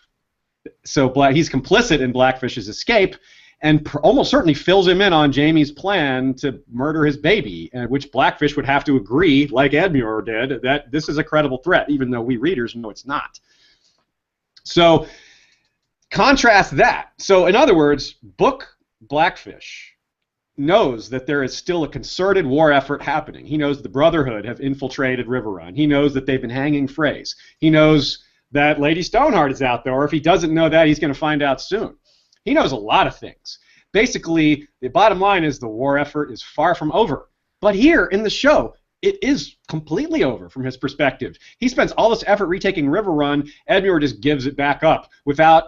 So he's complicit in Blackfish's escape, and almost certainly fills him in on Jaime's plan to murder his baby, which Blackfish would have to agree, like Edmure did, that this is a credible threat, even though we readers know it's not. So contrast that. So in other words, book Blackfish knows that there is still a concerted war effort happening. He knows the Brotherhood have infiltrated Riverrun. He knows that they've been hanging Freys. He knows that Lady Stoneheart is out there, or if he doesn't know that, he's going to find out soon. He knows a lot of things. Basically, the bottom line is the war effort is far from over. But here in the show, it is completely over from his perspective. He spends all this effort retaking Riverrun. Edmure just gives it back up without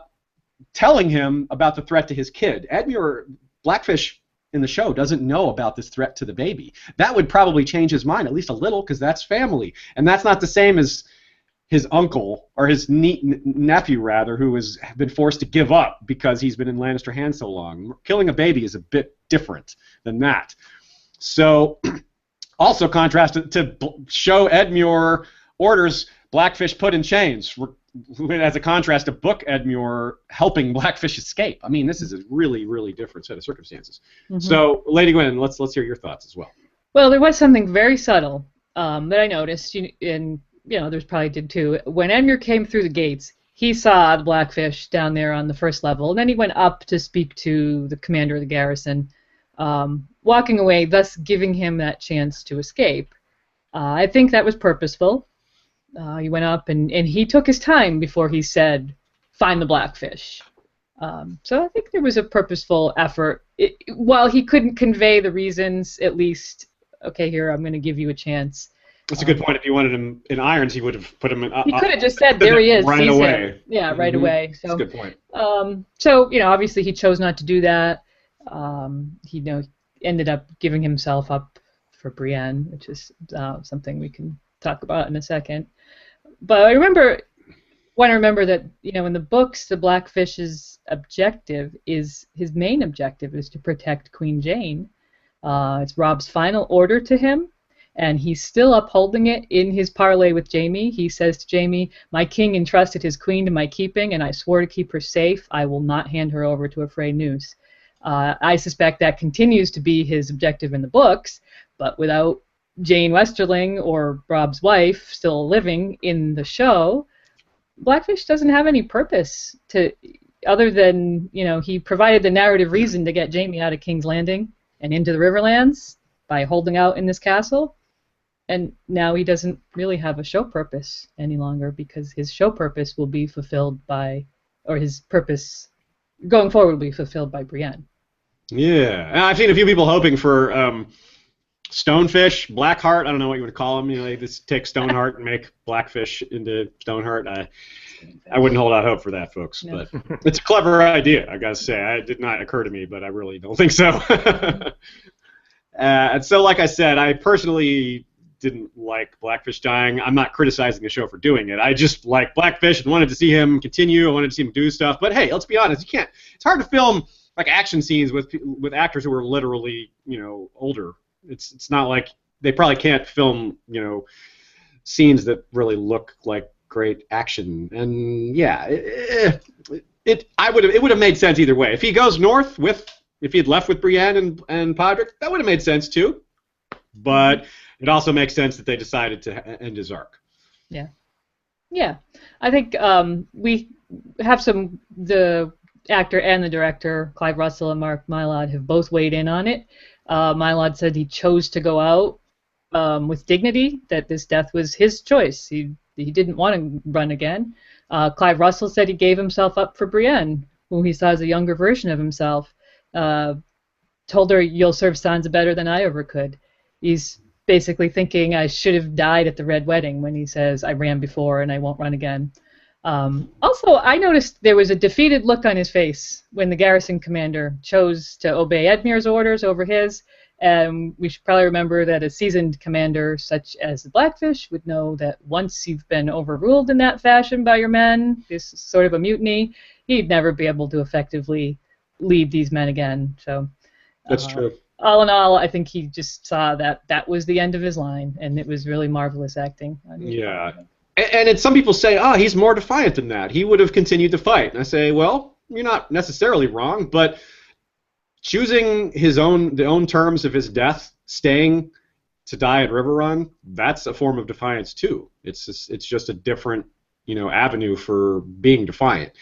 telling him about the threat to his kid. Edmure, Blackfish in the show, doesn't know about this threat to the baby. That would probably change his mind, at least a little, because that's family. And that's not the same as his uncle, or his nephew, rather, who has been forced to give up because he's been in Lannister hands so long. Killing a baby is a bit different than that. So, also contrasted to show Edmure orders Blackfish put in chains, as a contrast to book Edmure helping Blackfish escape. I mean, this is a really, really different set of circumstances. Mm-hmm. So, Lady Gwyn, let's hear your thoughts as well. Well, there was something very subtle that I noticed, and there's probably did too. When Edmure came through the gates, he saw the Blackfish down there on the first level, and then he went up to speak to the commander of the garrison, walking away, thus giving him that chance to escape. I think that was purposeful. He went up and he took his time before he said, "Find the Blackfish." So I think there was a purposeful effort. While he couldn't convey the reasons, at least, okay, here, I'm going to give you a chance. That's a good point. If you wanted him in irons, he would have put him in. He could have just said, "There he is." Right away. Him. Yeah, right away. So, that's a good point. So obviously he chose not to do that. He ended up giving himself up for Brienne, which is something we can talk about in a second. But I remember that in the books, the Blackfish's his main objective is to protect Queen Jane. It's Robb's final order to him, and he's still upholding it in his parley with Jaime. He says to Jaime, "My king entrusted his queen to my keeping, and I swore to keep her safe. I will not hand her over to a Frey noose." I suspect that continues to be his objective in the books, but without Jane Westerling or Robb's wife still living in the show, Blackfish doesn't have any purpose other than he provided the narrative reason to get Jaime out of King's Landing and into the Riverlands by holding out in this castle, and now he doesn't really have a show purpose any longer, because his show purpose will be fulfilled his purpose going forward will be fulfilled by Brienne. Yeah, and I've seen a few people hoping for Stonefish, Blackheart. I don't know what you would call them. They just take Stoneheart and make Blackfish into Stoneheart. I wouldn't hold out hope for that, folks. No. But it's a clever idea, I gotta say. It did not occur to me, but I really don't think so. And so, like I said, I personally didn't like Blackfish dying. I'm not criticizing the show for doing it. I just like Blackfish and wanted to see him continue. I wanted to see him do stuff. But hey, let's be honest. You can't. It's hard to film like action scenes with actors who are literally older. It's not like they probably can't film scenes that really look like great action. And yeah, it would have made sense either way. If he goes north if he had left with Brienne and Podrick, that would have made sense too. But it also makes sense that they decided to end his arc. Yeah. Yeah. I think we have the actor and the director, Clive Russell and Mark Mylod, have both weighed in on it. Mylod said he chose to go out with dignity, that this death was his choice. He didn't want to run again. Clive Russell said he gave himself up for Brienne, who he saw as a younger version of himself. Told her, "You'll serve Sansa better than I ever could." He's basically thinking, I should have died at the Red Wedding, when he says, "I ran before and I won't run again." Also, I noticed there was a defeated look on his face when the garrison commander chose to obey Edmure's orders over his. We should probably remember that a seasoned commander such as the Blackfish would know that once you've been overruled in that fashion by your men, this sort of a mutiny, he'd never be able to effectively lead these men again. So that's true. All in all, I think he just saw that was the end of his line, and it was really marvelous acting. Yeah. And some people say, he's more defiant than that. He would have continued to fight. And I say, well, you're not necessarily wrong, but choosing the own terms of his death, staying to die at Riverrun, that's a form of defiance too. It's just a different, avenue for being defiant.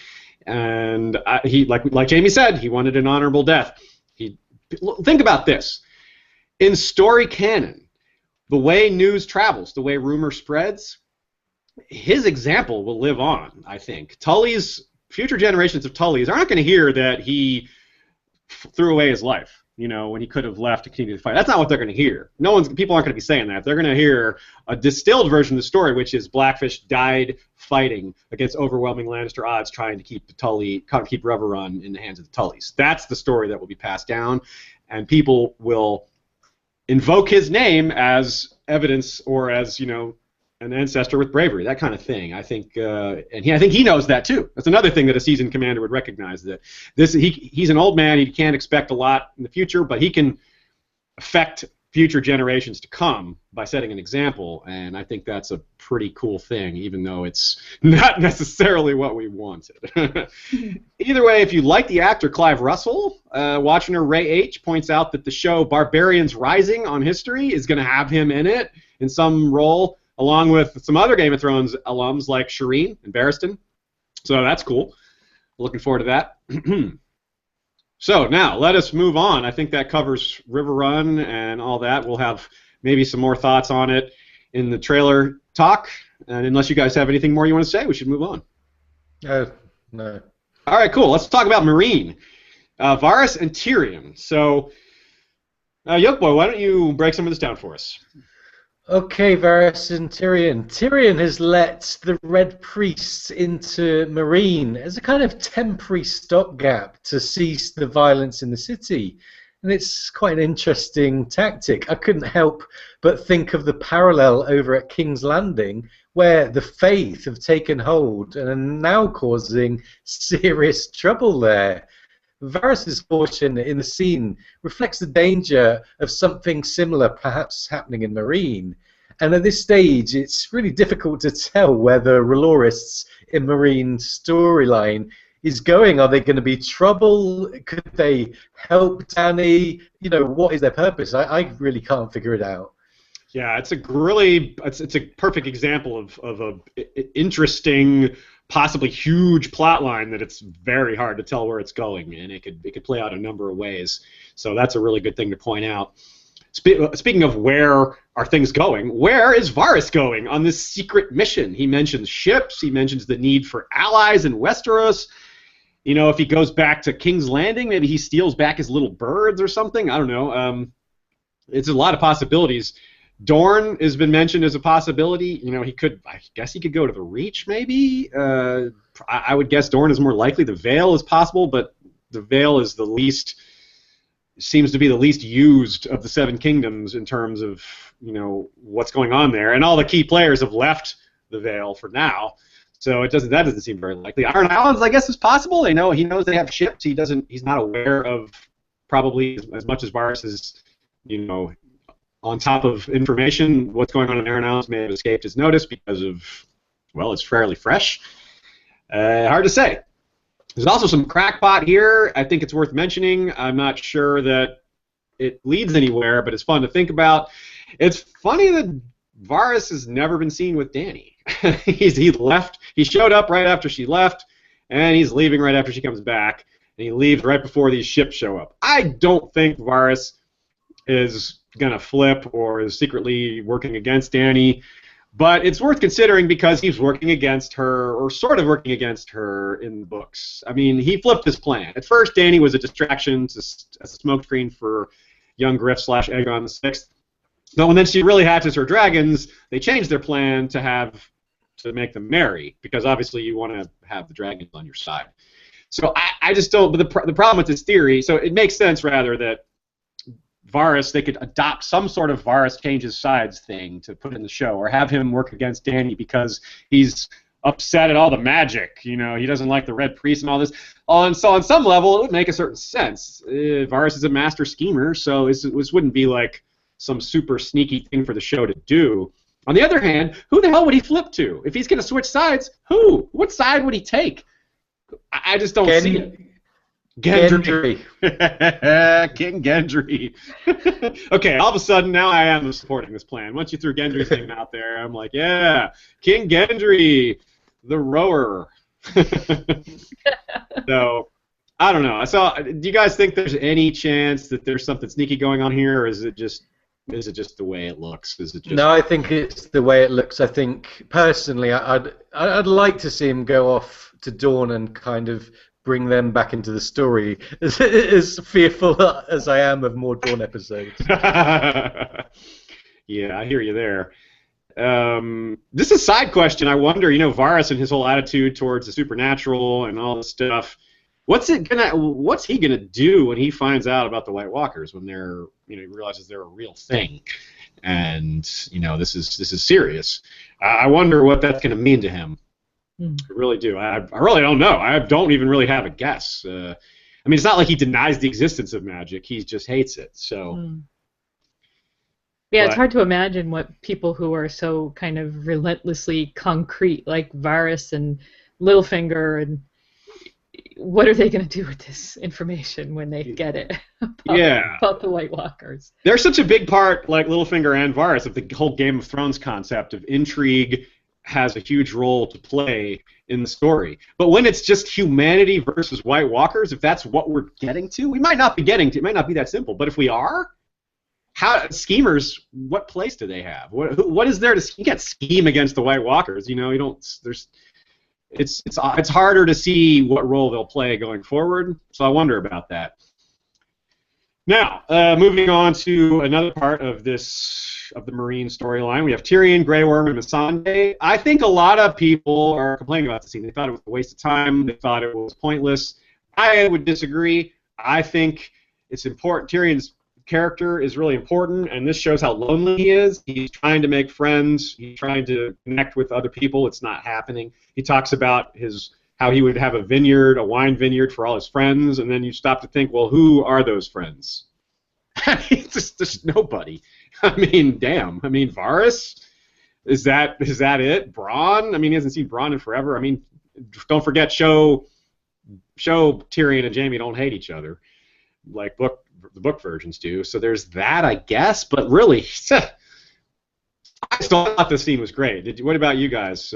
And he, like Jamie said, he wanted an honorable death. He think about this. In story canon, the way news travels, the way rumor spreads, his example will live on, I think. Future generations of Tullys aren't going to hear that he threw away his life, when he could have left to continue the fight. That's not what they're going to hear. People aren't going to be saying that. They're going to hear a distilled version of the story, which is Blackfish died fighting against overwhelming Lannister odds, trying to keep Riverrun in the hands of the Tullys. That's the story that will be passed down, and people will invoke his name as evidence or as, an ancestor with bravery, that kind of thing. I think, I think he knows that too. That's another thing that a seasoned commander would recognize, that he's an old man. He can't expect a lot in the future, but he can affect future generations to come by setting an example, and I think that's a pretty cool thing, even though it's not necessarily what we wanted. Either way, if you like the actor Clive Russell, Watchner Ray H. points out that the show Barbarians Rising on History is going to have him in it in some role, along with some other Game of Thrones alums like Shireen and Barristan. So that's cool. Looking forward to that. So now, let us move on. I think that covers Riverrun and all that. We'll have maybe some more thoughts on it in the trailer talk. And unless you guys have anything more you want to say, we should move on. No. All right, cool. Let's talk about Meereen. Varys and Tyrion. So, Yolkboy, why don't you break some of this down for us? Okay, Varys and Tyrion. Tyrion has let the Red Priests into Meereen as a kind of temporary stopgap to cease the violence in the city. And it's quite an interesting tactic. I couldn't help but think of the parallel over at King's Landing, where the Faith have taken hold and are now causing serious trouble there. Varys' fortune in the scene reflects the danger of something similar perhaps happening in Meereen. And at this stage, it's really difficult to tell where the R'hllorists in Meereen's storyline is going. Are they going to be trouble? Could they help Dany? What is their purpose? I really can't figure it out. Yeah, it's a perfect example of a interesting, possibly huge plot line that it's very hard to tell where it's going, and it could play out a number of ways. So that's a really good thing to point out. Speaking of where are things going, where is Varys going on this secret mission? He mentions ships. He mentions the need for allies in Westeros. If he goes back to King's Landing, maybe he steals back his little birds or something. I don't know. It's a lot of possibilities. Dorne has been mentioned as a possibility. I guess he could go to the Reach, maybe. I would guess Dorne is more likely. The Vale is possible, but the Vale is seems to be the least used of the Seven Kingdoms in terms of what's going on there. And all the key players have left the Vale for now, so that doesn't seem very likely. Iron Islands, I guess, is possible. He knows they have ships. He's not aware of probably as much as Varys is, on top of information. What's going on in Iron Islands may have escaped his notice because of, it's fairly fresh. Hard to say. There's also some crackpot here. I think it's worth mentioning. I'm not sure that it leads anywhere, but it's fun to think about. It's funny that Varys has never been seen with Dany. He left. He showed up right after she left, and he's leaving right after she comes back, and he leaves right before these ships show up. I don't think Varys is going to flip or is secretly working against Dany. But it's worth considering because he's working against her, or sort of working against her in the books. I mean, he flipped his plan. At first, Dany was a distraction as a smokescreen for young Griff / Aegon VI. But when then she really hatches her dragons, they changed their plan to make them marry, because obviously you want to have the dragons on your side. So I just don't. But the problem with this theory, so it makes sense rather that Varys, they could adopt some sort of Varys changes sides thing to put in the show, or have him work against Dany because he's upset at all the magic. He doesn't like the Red Priest and all this. So on some level, it would make a certain sense. Varys is a master schemer, so this wouldn't be like some super sneaky thing for the show to do. On the other hand, who the hell would he flip to? If he's going to switch sides, who? What side would he take? I just don't see it. Gendry. King Gendry. Okay, all of a sudden now I am supporting this plan. Once you threw Gendry's name out there, I'm like, yeah, King Gendry, the rower. So I don't know. Do you guys think there's any chance that there's something sneaky going on here, or is it just the way it looks? Is it just... No, I think it's the way it looks. I think personally, I'd like to see him go off to Dawn and kind of bring them back into the story. As fearful as I am of more Dawn episodes. Yeah, I hear you there. This is a side question. I wonder, Varys and his whole attitude towards the supernatural and all this stuff. What's he gonna do when he finds out about the White Walkers, when he realizes they're a real thing, and this is serious. I wonder what that's gonna mean to him. I really do. I really don't know. I don't even really have a guess. It's not like he denies the existence of magic. He just hates it. So. Yeah, it's hard to imagine what people who are so kind of relentlessly concrete, like Varys and Littlefinger, and what are they going to do with this information when they get it about the White Walkers? They're such a big part, like Littlefinger and Varys, of the whole Game of Thrones concept of intrigue has a huge role to play in the story. But when it's just humanity versus White Walkers, if that's what we're getting to, we might not be getting to. It might not be that simple. But if we are, schemers, what place do they have? What is there to? You can't scheme against the White Walkers. You don't. It's harder to see what role they'll play going forward. So I wonder about that. Now, moving on to another part of the Marine storyline, we have Tyrion, Grey Worm, and Missandei. I think a lot of people are complaining about the scene. They thought it was a waste of time. They thought it was pointless. I would disagree. I think it's important. Tyrion's character is really important, and this shows how lonely he is. He's trying to make friends. He's trying to connect with other people. It's not happening. He talks about how he would have a wine vineyard for all his friends, and then you stop to think, well, who are those friends? Just nobody. Damn. Varys? Is that it? Bronn? He hasn't seen Bronn in forever. Don't forget, show Tyrion and Jaime don't hate each other, like the book versions do. So there's that, I guess. But really, I still thought this scene was great. What about you guys,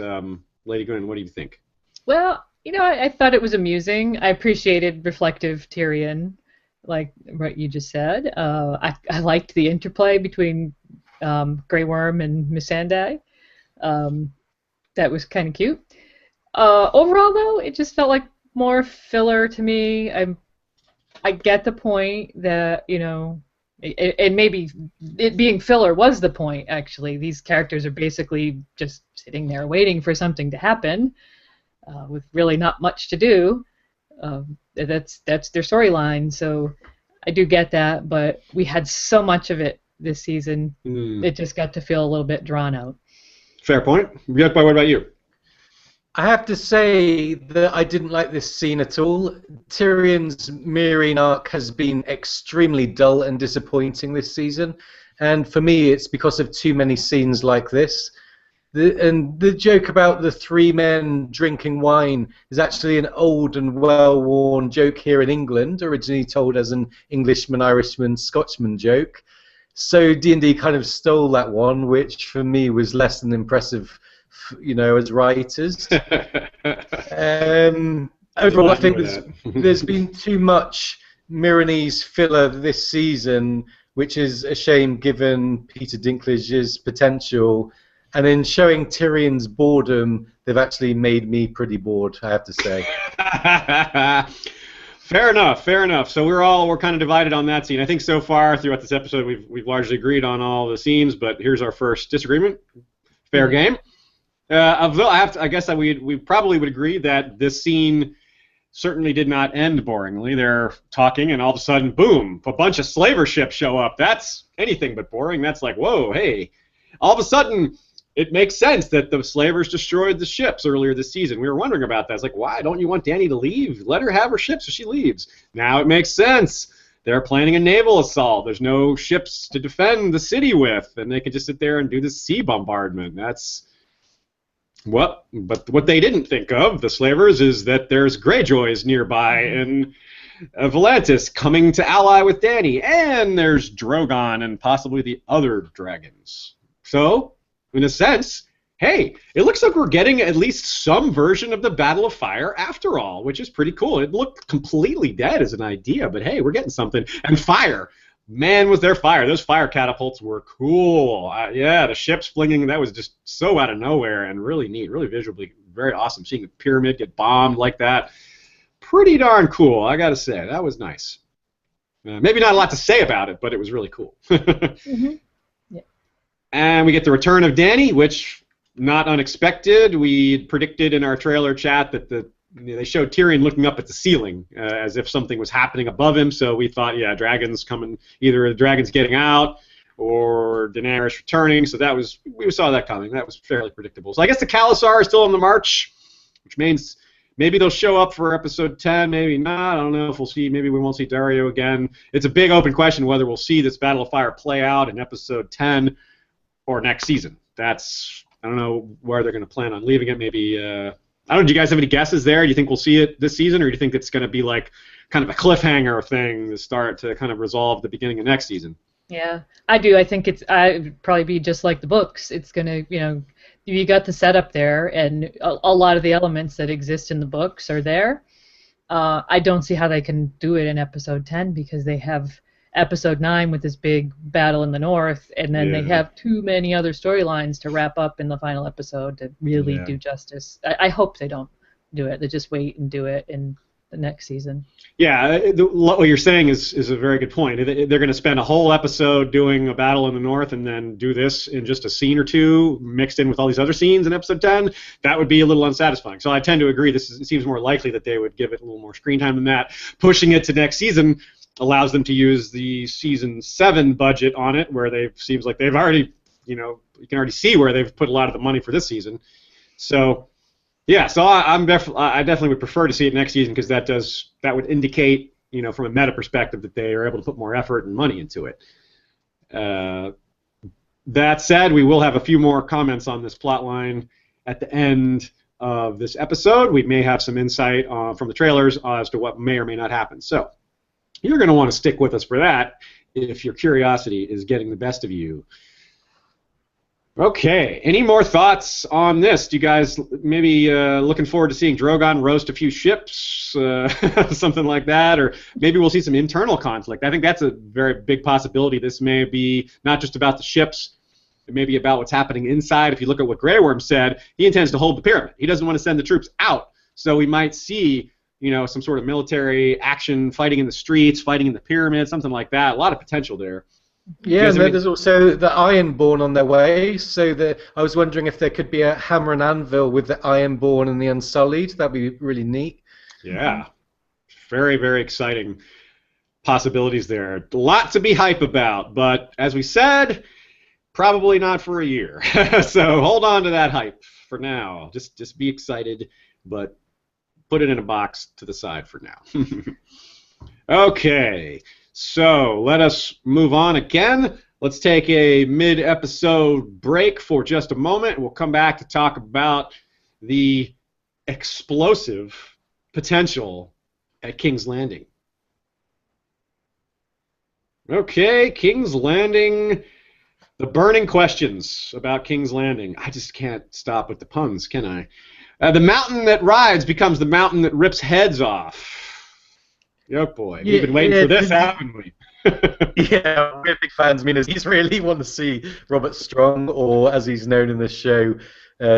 Lady Gwyn? What do you think? Well, I thought it was amusing. I appreciated reflective Tyrion, like what you just said. I liked the interplay between Grey Worm and Missandei. That was kind of cute. Overall, though, it just felt like more filler to me. I get the point that, and maybe it being filler was the point, actually. These characters are basically just sitting there waiting for something to happen with really not much to do. That's their storyline, so I do get that, but we had so much of it this season, it just got to feel a little bit drawn out. Fair point. Yolkboy, what about you? I have to say that I didn't like this scene at all. Tyrion's Meereen arc has been extremely dull and disappointing this season, and for me it's because of too many scenes like this. The joke about the three men drinking wine is actually an old and well-worn joke here in England, originally told as an Englishman, Irishman, Scotchman joke. So D&D kind of stole that one, which for me was less than impressive, as writers. Overall, I think there's been too much Myronese filler this season, which is a shame given Peter Dinklage's potential. And in showing Tyrion's boredom, they've actually made me pretty bored, I have to say. Fair enough. So we're kind of divided on that scene. I think so far throughout this episode we've largely agreed on all the scenes, but here's our first disagreement. Fair game. Although I guess that we probably would agree that this scene certainly did not end boringly. They're talking, and all of a sudden, boom, a bunch of slaver ships show up. That's anything but boring. That's like, whoa, hey. All of a sudden, it makes sense that the slavers destroyed the ships earlier this season. We were wondering about that. It's like, why don't you want Dany to leave? Let her have her ships so she leaves. Now it makes sense. They're planning a naval assault. There's no ships to defend the city with, and they can just sit there and do this sea bombardment. But what they didn't think of, the slavers, is that there's Greyjoys nearby and Volantis coming to ally with Dany, and there's Drogon and possibly the other dragons. So, in a sense, hey, it looks like we're getting at least some version of the Battle of Fire after all, which is pretty cool. It looked completely dead as an idea, but hey, we're getting something. And fire. Man, was there fire. Those fire catapults were cool. Yeah, the ships flinging, that was just so out of nowhere and really neat, really visually very awesome. Seeing the pyramid get bombed like that, pretty darn cool, I gotta say. That was nice. Maybe not a lot to say about it, but it was really cool. Mm-hmm. Yeah. And we get the return of Dany, which, not unexpected. We predicted in our trailer chat that they showed Tyrion looking up at the ceiling as if something was happening above him, so we thought, yeah, dragons coming, either the dragons getting out or Daenerys returning, so we saw that coming. That was fairly predictable. So I guess the Khalasar are still on the march, which means maybe they'll show up for episode 10, maybe not. I don't know if we'll see, maybe we won't see Dario again. It's a big open question whether we'll see this Battle of Fire play out in episode 10 or next season. I don't know where they're going to plan on leaving it, maybe... I don't know, do you guys have any guesses there? Do you think we'll see it this season, or do you think it's going to be like kind of a cliffhanger thing to start to kind of resolve the beginning of next season? Yeah, I do. I think it'd probably be just like the books. It's going to, you got the setup there, and a lot of the elements that exist in the books are there. I don't see how they can do it in episode 10 because they have episode 9 with this big battle in the north, and then they have too many other storylines to wrap up in the final episode to really do justice. I hope they don't do it. They just wait and do it in the next season. Yeah, what you're saying is a very good point. They're going to spend a whole episode doing a battle in the north and then do this in just a scene or two mixed in with all these other scenes in episode 10. That would be a little unsatisfying. So I tend to agree. It seems more likely that they would give it a little more screen time than that. Pushing it to next season allows them to use the season 7 budget on it, where seems like they've already, you can already see where they've put a lot of the money for this season. So, yeah, so I definitely would prefer to see it next season, because that would indicate, from a meta perspective, that they are able to put more effort and money into it. That said, we will have a few more comments on this plot line at the end of this episode. We may have some insight from the trailers as to what may or may not happen. So you're going to want to stick with us for that if your curiosity is getting the best of you. Okay, any more thoughts on this? Do you guys maybe looking forward to seeing Drogon roast a few ships, something like that, or maybe we'll see some internal conflict? I think that's a very big possibility. This may be not just about the ships, it may be about what's happening inside. If you look at what Grey Worm said, he intends to hold the pyramid. He doesn't want to send the troops out, so we might see some sort of military action, fighting in the streets, fighting in the pyramid, something like that. A lot of potential there. Yeah, and there's also the Ironborn on their way, so I was wondering if there could be a hammer and anvil with the Ironborn and the Unsullied. That'd be really neat. Yeah, very, very exciting possibilities there. A lot to be hype about, but as we said, probably not for a year. So hold on to that hype for now. Just be excited, but put it in a box to the side for now. Okay. So let us move on again. Let's take a mid-episode break for just a moment. We'll come back to talk about the explosive potential at King's Landing. Okay, King's Landing. The burning questions about King's Landing. I just can't stop with the puns, can I? The mountain that rides becomes the mountain that rips heads off. Yolkboy, we've been waiting for this, haven't we? Yeah, we're big fans. I mean, Aziz really want to see Robert Strong, or as he's known in the show,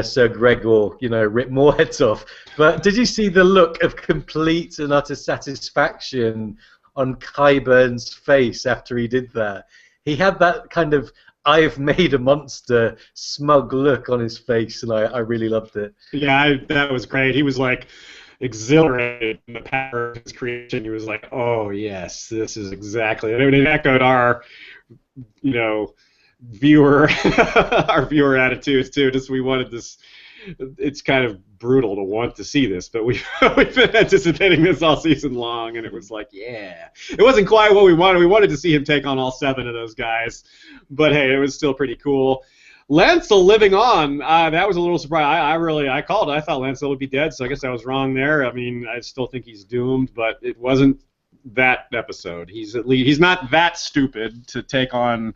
Sir Gregor, rip more heads off. But did you see the look of complete and utter satisfaction on Qyburn's face after he did that? He had that kind of "I've made a monster" smug look on his face, and I really loved it. Yeah, that was great. He was like exhilarated in the power of his creation. He was like, "Oh yes, this is exactly." I mean, it echoed our, viewer, our viewer attitudes too. Just we wanted this. It's kind of brutal to want to see this, but we've been anticipating this all season long, and it was like, yeah, it wasn't quite what we wanted. We wanted to see him take on all 7 of those guys, but hey, it was still pretty cool. Lancel living on, that was a little surprise. I called it. I thought Lancel would be dead, so I guess I was wrong there. I mean, I still think he's doomed, but it wasn't that episode. He's not that stupid to take on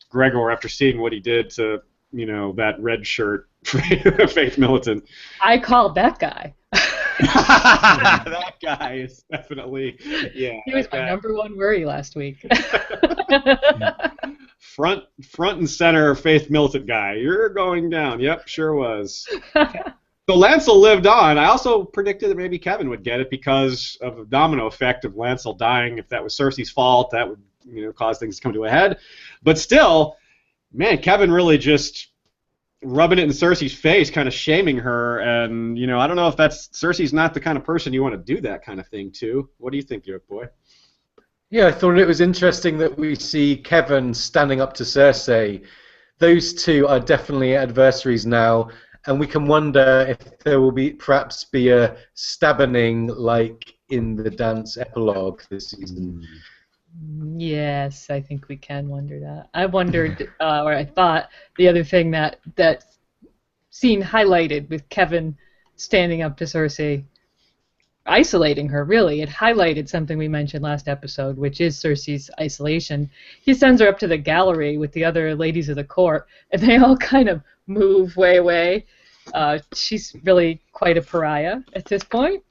Gregor after seeing what he did to that red shirt Faith Militant. I called that guy. That guy is definitely, yeah. He was my number one worry last week. front and center Faith Militant guy. You're going down. Yep, sure was. So Lancel lived on. I also predicted that maybe Kevin would get it because of the domino effect of Lancel dying. If that was Cersei's fault, that would cause things to come to a head. But still, man, Kevin really just rubbing it in Cersei's face, kind of shaming her. And, I don't know if Cersei's not the kind of person you want to do that kind of thing to. What do you think, Yolkboy? Yeah, I thought it was interesting that we see Kevin standing up to Cersei. Those two are definitely adversaries now, and we can wonder if there will perhaps be a stabbening like in the dance epilogue this season. Yes, I think we can wonder that. I wondered, or I thought, the other thing that scene highlighted with Kevin standing up to Cersei, isolating her, really. It highlighted something we mentioned last episode, which is Cersei's isolation. He sends her up to the gallery with the other ladies of the court, and they all kind of move way away. She's really quite a pariah at this point.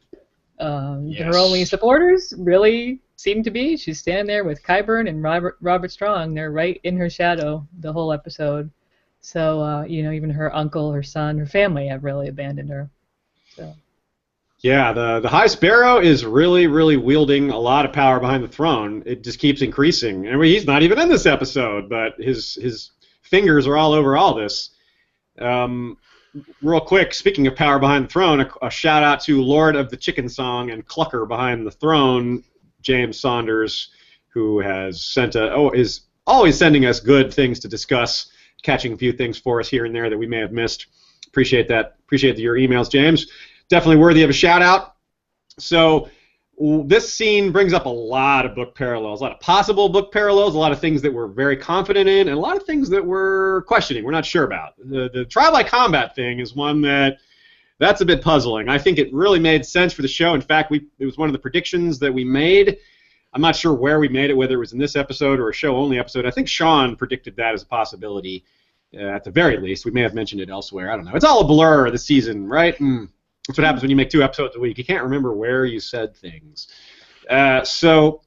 Yes. Her only supporters really seem to be. She's standing there with Qyburn and Robert Strong. They're right in her shadow the whole episode. So, even her uncle, her son, her family have really abandoned her. So. Yeah, the High Sparrow is really, really wielding a lot of power behind the throne. It just keeps increasing. And he's not even in this episode, but his fingers are all over all this. Real quick, speaking of power behind the throne, a shout out to Lord of the Chicken Song and Clucker behind the throne, James Saunders, who has is always sending us good things to discuss, catching a few things for us here and there that we may have missed. Appreciate that. Appreciate your emails, James. Definitely worthy of a shout out. So this scene brings up a lot of book parallels, a lot of possible book parallels, a lot of things that we're very confident in, and a lot of things that we're questioning, we're not sure about. The trial by combat thing is one that's a bit puzzling. I think it really made sense for the show. In fact, it was one of the predictions that we made. I'm not sure where we made it, whether it was in this episode or a show-only episode. I think Sean predicted that as a possibility, at the very least. We may have mentioned it elsewhere. I don't know. It's all a blur this season, right? That's what happens when you make 2 episodes a week. You can't remember where you said things. So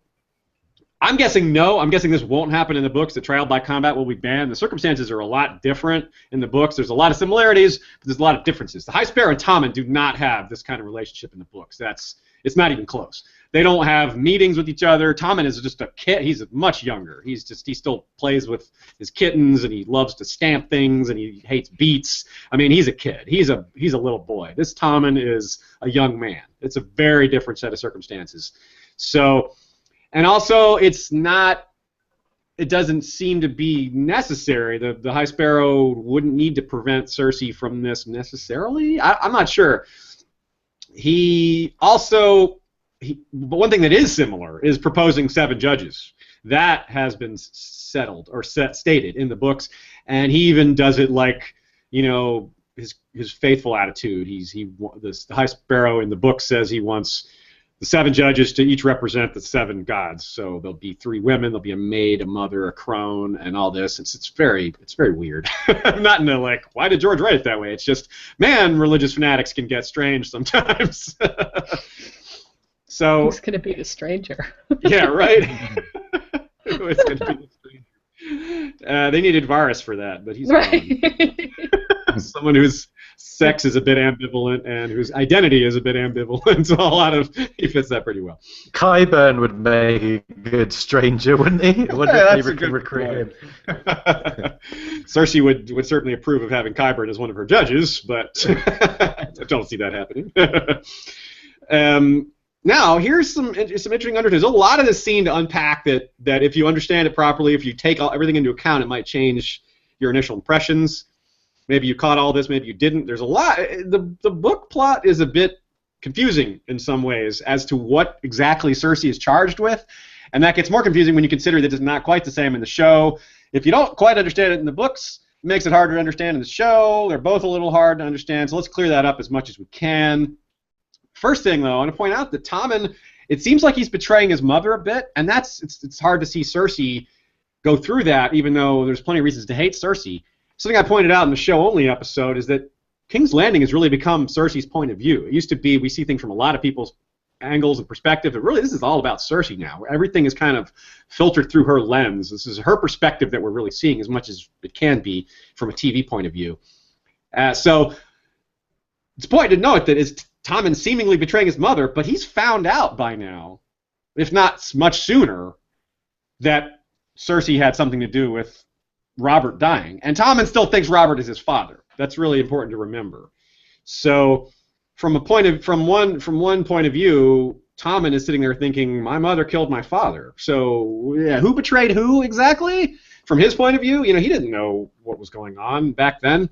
I'm guessing no. I'm guessing this won't happen in the books. The trial by combat will be banned. The circumstances are a lot different in the books. There's a lot of similarities, but there's a lot of differences. The High Sparrow and Tommen do not have this kind of relationship in the books. It's not even close. They don't have meetings with each other. Tommen is just a kid. He's much younger. He still plays with his kittens, and he loves to stamp things, and he hates beats. I mean, he's a kid. He's a little boy. This Tommen is a young man. It's a very different set of circumstances. So, and also, it doesn't seem to be necessary. The High Sparrow wouldn't need to prevent Cersei from this necessarily. I'm not sure. But one thing that is similar is proposing 7 judges. That has been settled or stated in the books, and he even does it like, his faithful attitude. The High Sparrow in the book says he wants the 7 judges to each represent the 7 gods. So there'll be 3 women, there'll be a maid, a mother, a crone, and all this. It's very weird. Not in a why did George write it that way? It's just, man, religious fanatics can get strange sometimes. So who's gonna be the stranger? Yeah, right. Who's gonna be the stranger? They needed Varys for that, but he's right. Someone whose sex is a bit ambivalent and whose identity is a bit ambivalent. So he fits that pretty well. Qyburn would make a good stranger, wouldn't he? That's a good recruit him. Cersei would certainly approve of having Qyburn as one of her judges, but I don't see that happening. Now, here's some interesting undertones. There's a lot of this scene to unpack that if you understand it properly, if you take everything into account, it might change your initial impressions. Maybe you caught all this, maybe you didn't. There's a lot. The book plot is a bit confusing in some ways as to what exactly Cersei is charged with, and that gets more confusing when you consider that it's not quite the same in the show. If you don't quite understand it in the books, it makes it harder to understand in the show. They're both a little hard to understand, so let's clear that up as much as we can. First thing, though, I want to point out that Tommen, it seems like he's betraying his mother a bit, and it's hard to see Cersei go through that, even though there's plenty of reasons to hate Cersei. something I pointed out in the show-only episode is that King's Landing has really become Cersei's point of view. It used to be we see things from a lot of people's angles and perspective, but really this is all about Cersei now. Everything is kind of filtered through her lens. This is her perspective that we're really seeing as much as it can be from a TV point of view. So it's important to note that it's Tommen seemingly betraying his mother, but he's found out by now, if not much sooner, that Cersei had something to do with Robert dying. And Tommen still thinks Robert is his father. That's really important to remember. So from one point of view, Tommen is sitting there thinking, my mother killed my father. So yeah, who betrayed who exactly? From his point of view, he didn't know what was going on back then.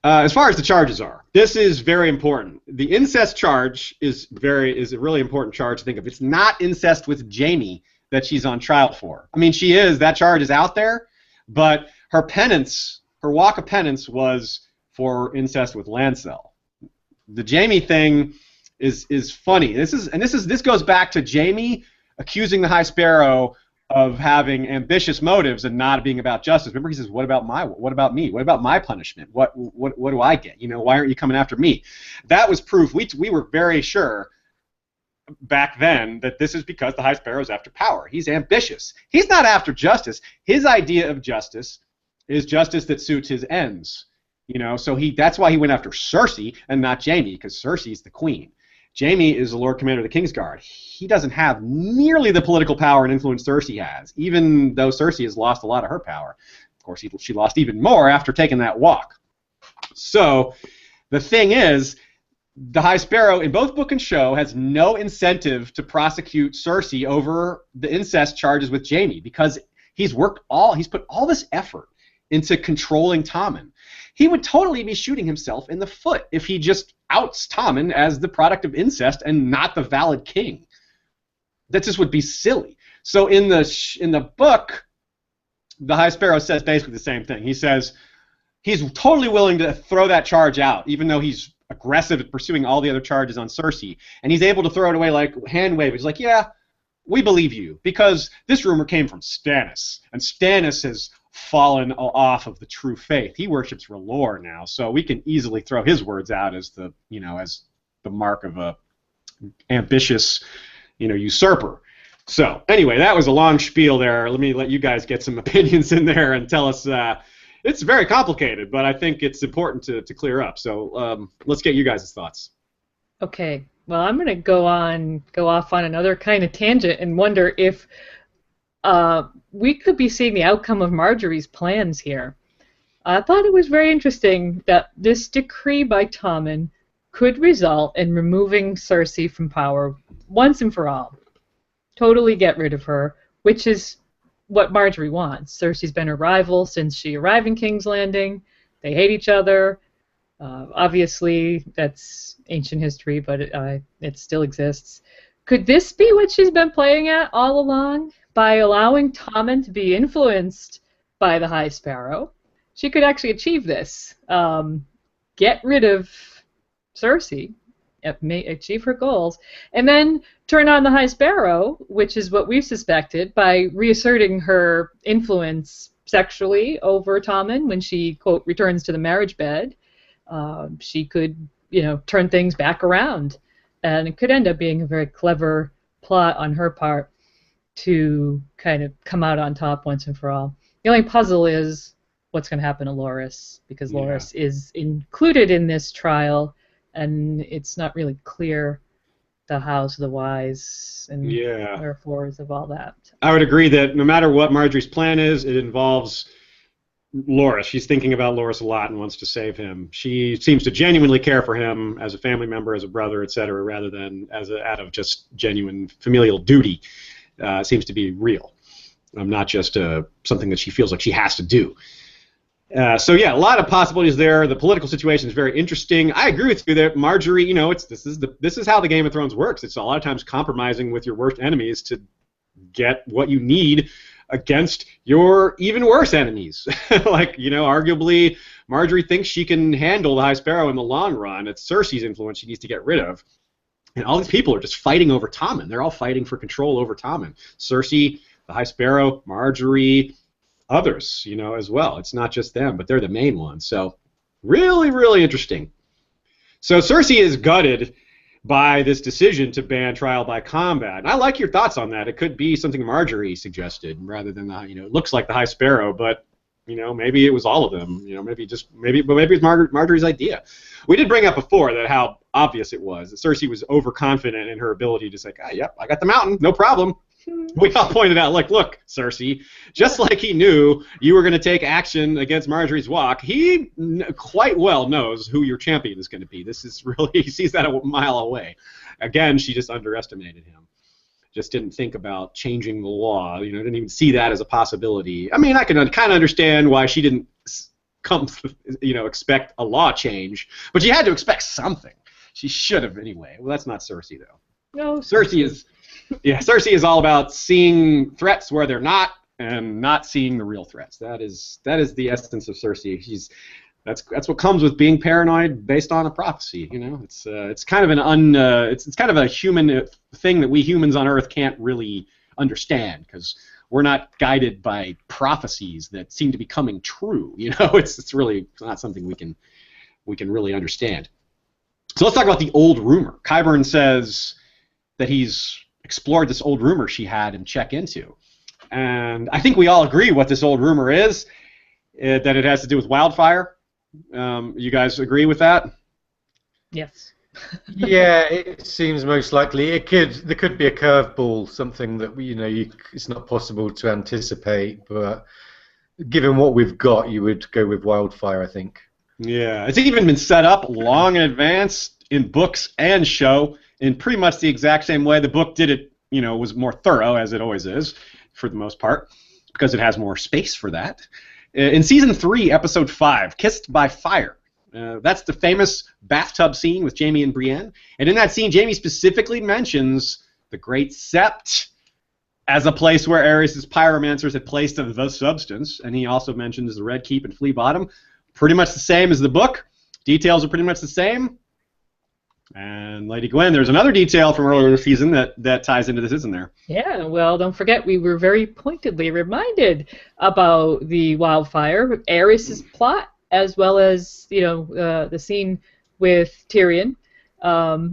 As far as the charges are, this is very important. The incest charge is a really important charge to think of. It's not incest with Jaime that she's on trial for. I mean, she is. That charge is out there, but her penance, her walk of penance, was for incest with Lancel. The Jaime thing is funny. This goes back to Jaime accusing the High Sparrow of having ambitious motives and not being about justice. Remember, he says, "What about me? What about my punishment? What do I get? Why aren't you coming after me?" That was proof. We were very sure back then that this is because the High Sparrow is after power. He's ambitious. He's not after justice. His idea of justice is justice that suits his ends. So that's why he went after Cersei and not Jaime, because Cersei's the queen. Jaime is the Lord Commander of the Kingsguard. He doesn't have nearly the political power and influence Cersei has, even though Cersei has lost a lot of her power. Of course, she lost even more after taking that walk. So the thing is, the High Sparrow in both book and show has no incentive to prosecute Cersei over the incest charges with Jaime, because he's put all this effort into controlling Tommen. He would totally be shooting himself in the foot if he just outs Tommen as the product of incest and not the valid king. That just would be silly. So in the book, the High Sparrow says basically the same thing. He says he's totally willing to throw that charge out, even though he's aggressive at pursuing all the other charges on Cersei, and he's able to throw it away like hand wave. He's like, yeah, we believe you, because this rumor came from Stannis, and Stannis has fallen off of the true faith. He worships R'hllor now, so we can easily throw his words out as the mark of a ambitious, usurper. So anyway, that was a long spiel there. Let me let you guys get some opinions in there and tell us. It's very complicated, but I think it's important to clear up. So let's get you guys' thoughts. Okay. Well, I'm going to go off on another kind of tangent and wonder if we could be seeing the outcome of Marjorie's plans here. I thought it was very interesting that this decree by Tommen could result in removing Cersei from power once and for all. Totally get rid of her, which is what Marjorie wants. Cersei's been her rival since she arrived in King's Landing. They hate each other. Obviously, that's ancient history, but it still exists. Could this be what she's been playing at all along? By allowing Tommen to be influenced by the High Sparrow, she could actually achieve this. Get rid of Cersei, achieve her goals, and then turn on the High Sparrow, which is what we've suspected, by reasserting her influence sexually over Tommen when she, quote, returns to the marriage bed. She could, turn things back around, and it could end up being a very clever plot on her part to kind of come out on top once and for all. The only puzzle is what's going to happen to Loras, because Loras is included in this trial, and it's not really clear the hows, the whys, and wherefores of all that. I would agree that no matter what Marjorie's plan is, it involves Loras. She's thinking about Loras a lot and wants to save him. She seems to genuinely care for him as a family member, as a brother, etc., rather than out of just genuine familial duty. Seems to be real, not just something that she feels like she has to do. So yeah, a lot of possibilities there. The political situation is very interesting. I agree with you that Marjorie, this is how the Game of Thrones works. It's a lot of times compromising with your worst enemies to get what you need against your even worse enemies. Arguably, Marjorie thinks she can handle the High Sparrow in the long run. It's Cersei's influence she needs to get rid of. And all these people are just fighting over Tommen. They're all fighting for control over Tommen. Cersei, the High Sparrow, Marjorie, others, as well. It's not just them, but they're the main ones. So really, really interesting. So Cersei is gutted by this decision to ban trial by combat. And I like your thoughts on that. It could be something Marjorie suggested rather than it looks like the High Sparrow, but maybe it was all of them. Maybe it's Marjorie's idea. We did bring up before that how obvious it was that Cersei was overconfident in her ability to say, yep, I got the mountain, no problem. We all pointed out, look, Cersei, just like he knew you were going to take action against Marjorie's walk, he quite well knows who your champion is going to be. This is really, he sees that a mile away. Again, she just underestimated him. Just didn't think about changing the law. Didn't even see that as a possibility. I mean, I can kind of understand why she didn't expect a law change, but she had to expect something. She should have anyway. Well, that's not Cersei, though. No, Cersei is all about seeing threats where they're not and not seeing the real threats. That is the essence of Cersei. That's what comes with being paranoid based on a prophecy. It's kind of it's kind of a human thing that we humans on Earth can't really understand because we're not guided by prophecies that seem to be coming true. It's really not something we can really understand. So let's talk about the old rumor. Qyburn says that he's explored this old rumor she had him check into. And I think we all agree what this old rumor is, that it has to do with wildfire. You guys agree with that? Yes. Yeah, it seems most likely. There could be a curveball, something that it's not possible to anticipate, but given what we've got, you would go with wildfire, I think. Yeah, it's even been set up long in advance in books and show in pretty much the exact same way. The book did it, was more thorough, as it always is, for the most part, because it has more space for that. In Season 3, Episode 5, Kissed by Fire, that's the famous bathtub scene with Jaime and Brienne. And in that scene, Jaime specifically mentions the Great Sept as a place where Aerys' pyromancers had placed the substance. And he also mentions the Red Keep and Flea Bottom. Pretty much the same as the book. Details are pretty much the same. And Lady Gwyn, there's another detail from earlier in the season that ties into this, isn't there? Yeah, well, don't forget we were very pointedly reminded about the wildfire, Aerys' plot, as well as the scene with Tyrion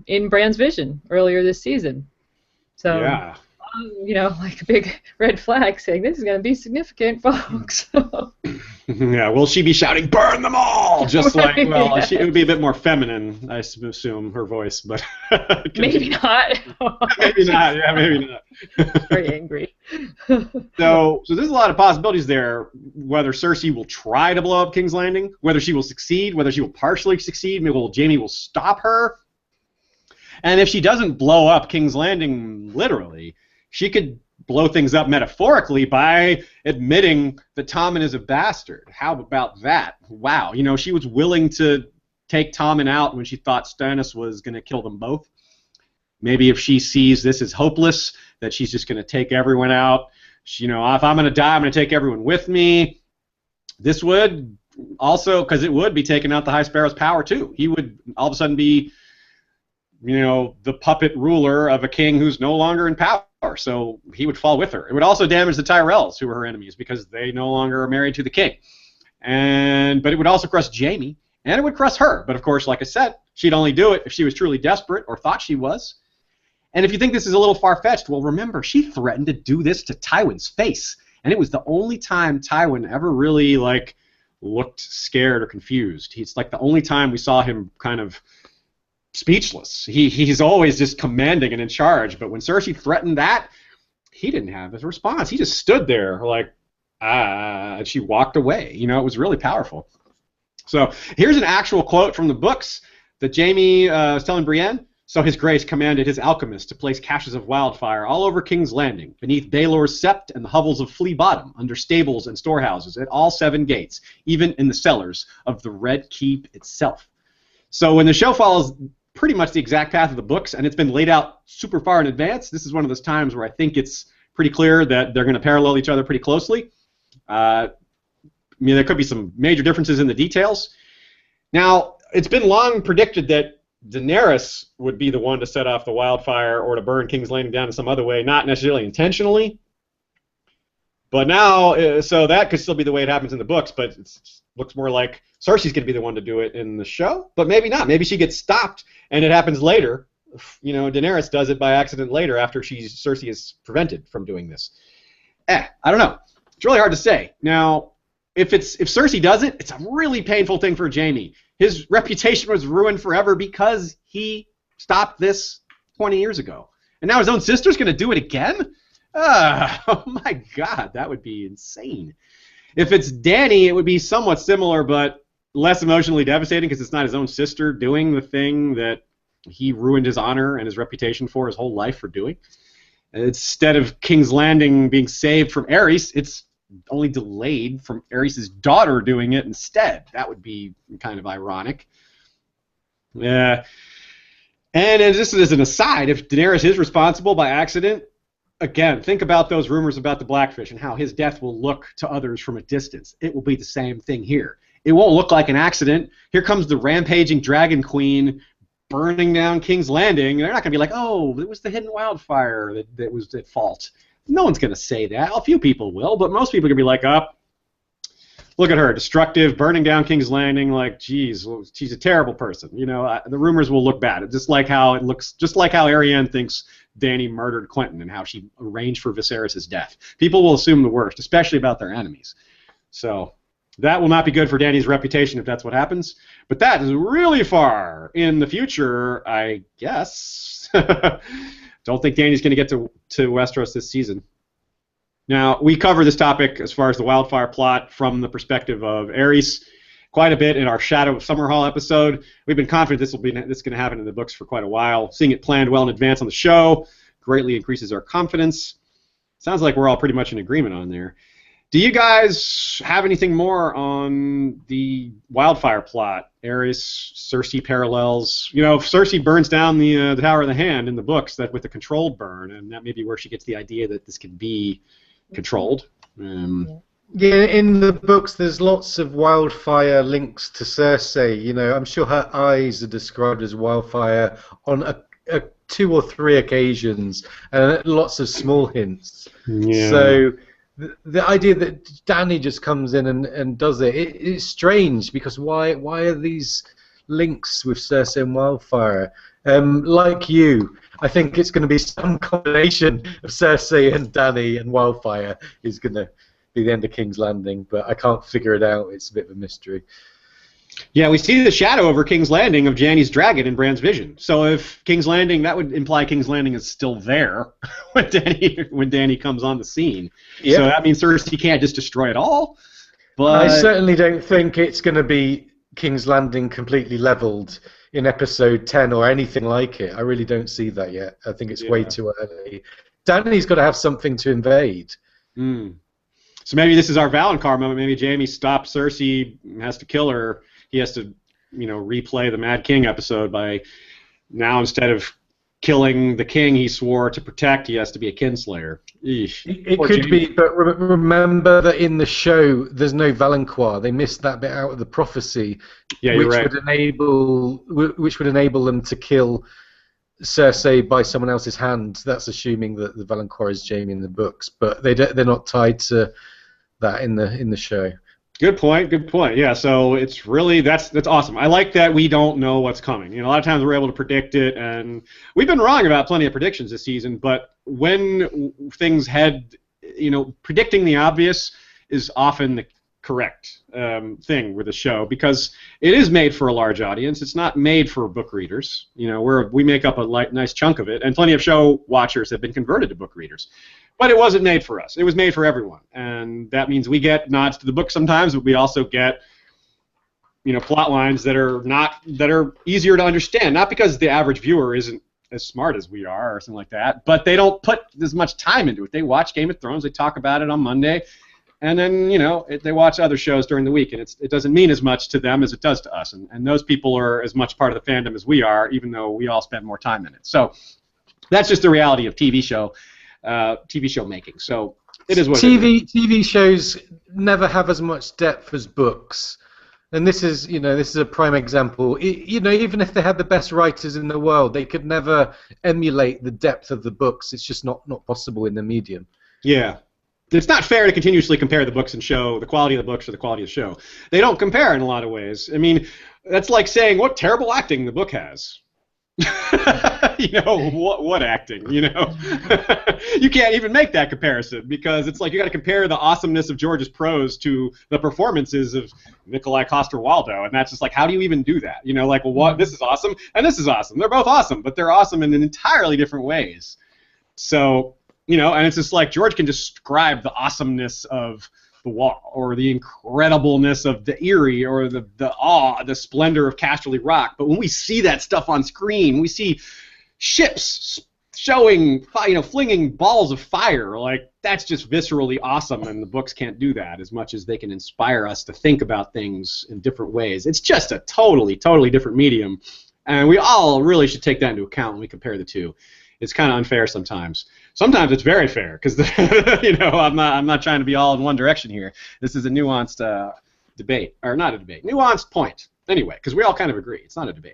in Bran's vision earlier this season. So yeah. Like a big red flag saying this is going to be significant, folks. Yeah, will she be shouting, "Burn them all"? Just like, well, Yes. it would be a bit more feminine, I assume, her voice, but Maybe not. maybe not. Yeah, maybe not. Very angry. So there's a lot of possibilities there. Whether Cersei will try to blow up King's Landing, whether she will succeed, whether she will partially succeed, maybe Jaime will stop her, and if she doesn't blow up King's Landing literally, she could blow things up metaphorically by admitting that Tommen is a bastard. How about that? Wow. She was willing to take Tommen out when she thought Stannis was going to kill them both. Maybe if she sees this as hopeless, that she's just going to take everyone out. If I'm going to die, I'm going to take everyone with me. This would also, because it would be taking out the High Sparrow's power too. He would all of a sudden be, the puppet ruler of a king who's no longer in power. So he would fall with her. It would also damage the Tyrells, who are her enemies, because they no longer are married to the king. But it would also crush Jaime, and it would crush her. But of course, like I said, she'd only do it if she was truly desperate or thought she was. And if you think this is a little far-fetched, well, remember, she threatened to do this to Tywin's face. And it was the only time Tywin ever really, looked scared or confused. It's like the only time we saw him kind of speechless. He's always just commanding and in charge, but when Cersei threatened that, he didn't have his response. He just stood there and she walked away. It was really powerful. So here's an actual quote from the books that Jaime was telling Brienne. So His Grace commanded his alchemists to place caches of wildfire all over King's Landing, beneath Baelor's Sept and the hovels of Flea Bottom, under stables and storehouses, at all 7 gates, even in the cellars of the Red Keep itself. So when the show follows pretty much the exact path of the books, and it's been laid out super far in advance, this is one of those times where I think it's pretty clear that they're going to parallel each other pretty closely. There could be some major differences in the details. Now, it's been long predicted that Daenerys would be the one to set off the wildfire or to burn King's Landing down in some other way, not necessarily intentionally. But now, so that could still be the way it happens in the books, but it looks more like Cersei's going to be the one to do it in the show. But maybe not. Maybe she gets stopped, and it happens later. You know, Daenerys does it by accident later after Cersei is prevented from doing this. I don't know. It's really hard to say. Now, if Cersei does it, it's a really painful thing for Jaime. His reputation was ruined forever because he stopped this 20 years ago. And now his own sister's going to do it again? Oh my God, that would be insane. If it's Dany, it would be somewhat similar, but less emotionally devastating because it's not his own sister doing the thing that he ruined his honor and his reputation for his whole life for doing. Instead of King's Landing being saved from Aerys, it's only delayed from Aerys' daughter doing it instead. That would be kind of ironic. And just as an aside, if Daenerys is responsible by accident, again, think about those rumors about the Blackfish and how his death will look to others from a distance. It will be the same thing here. It won't look like an accident. Here comes the rampaging Dragon Queen burning down King's Landing. They're not going to be like, oh, it was the hidden wildfire that was at fault. No one's going to say that. A few people will, but most people are going to be like, oh, look at her, destructive, burning down King's Landing, like, geez, well, she's a terrible person. You know, the rumors will look bad. Just like how Arianne thinks Dany murdered Quentyn and how she arranged for Viserys' death. People will assume the worst, especially about their enemies. So that will not be good for Dany's reputation if that's what happens. But that is really far in the future, I guess. Don't think Dany's going to get to Westeros this season. Now, we cover this topic as far as the wildfire plot from the perspective of Aerys quite a bit in our Shadow of Summerhall episode. We've been confident this is going to happen in the books for quite a while. Seeing it planned well in advance on the show greatly increases our confidence. Sounds like we're all pretty much in agreement on there. Do you guys have anything more on the wildfire plot? Aerys, Cersei parallels. You know, if Cersei burns down the Tower of the Hand in the books, that with a controlled burn, and that may be where she gets the idea that this can be controlled. Yeah, in the books, there's lots of wildfire links to Cersei. You know, I'm sure her eyes are described as wildfire on 2 or 3 occasions, and lots of small hints. Yeah. So the idea that Dany just comes in and does it's strange, because why are these links with Cersei and wildfire? Like you, I think it's going to be some combination of Cersei and Dany, and wildfire is going to be the end of King's Landing, but I can't figure it out. It's a bit of a mystery. Yeah, we see the shadow over King's Landing of Janie's dragon in Bran's vision. So if King's Landing, that would imply King's Landing is still there when Dany comes on the scene. Yep. So that means Cersei can't just destroy it all. But I certainly don't think it's going to be King's Landing completely leveled in episode 10 or anything like it. I really don't see that yet. I think it's way too early. Dany's got to have something to invade. So maybe this is our Valonqar moment. Maybe Jaime stops Cersei, has to kill her. He has to, replay the Mad King episode by now, instead of killing the king he swore to protect, he has to be a kinslayer. It could be, but remember that in the show there's no Valonqar. They missed that bit out of the prophecy, which would enable them to kill Cersei by someone else's hand. That's assuming that the Valonqar is Jaime in the books, but they're not tied to that in the show. Good point. Yeah, so it's really that's awesome. I like that we don't know what's coming. A lot of times we're able to predict it, and we've been wrong about plenty of predictions this season. But when things head, predicting the obvious is often the correct thing with the show, because it is made for a large audience. It's not made for book readers. We make up a nice chunk of it, and plenty of show watchers have been converted to book readers. But it wasn't made for us. It was made for everyone, and that means we get nods to the book sometimes, but we also get, plot lines that are easier to understand. Not because the average viewer isn't as smart as we are or something like that, but they don't put as much time into it. They watch Game of Thrones, they talk about it on Monday, and then they watch other shows during the week, and it doesn't mean as much to them as it does to us. And those people are as much part of the fandom as we are, even though we all spend more time in it. So that's just the reality of TV show making. So it is what TV shows never have as much depth as books, and this is a prime example. Even if they had the best writers in the world, they could never emulate the depth of the books. It's just not possible in the medium. Yeah. it's not fair to continuously compare the books and show the quality of the books or the quality of the show. They don't compare in a lot of ways. I mean, that's like saying what terrible acting the book has. What acting, you can't even make that comparison because it's like you got to compare the awesomeness of George's prose to the performances of Nikolai Coster-Waldau, and that's just like, how do you even do that? This is awesome and this is awesome. They're both awesome, but they're awesome in entirely different ways. So, and it's just like George can describe the awesomeness of the Wall, or the incredibleness of the Eyrie, or the awe, the splendor of Casterly Rock. But when we see that stuff on screen, we see ships showing, flinging balls of fire. Like, that's just viscerally awesome, and the books can't do that as much as they can inspire us to think about things in different ways. It's just a totally, totally different medium, and we all really should take that into account when we compare the two. It's kind of unfair sometimes. Sometimes it's very fair because I'm not trying to be all in one direction here. This is a nuanced debate, or not a debate, nuanced point. Anyway, because we all kind of agree. It's not a debate.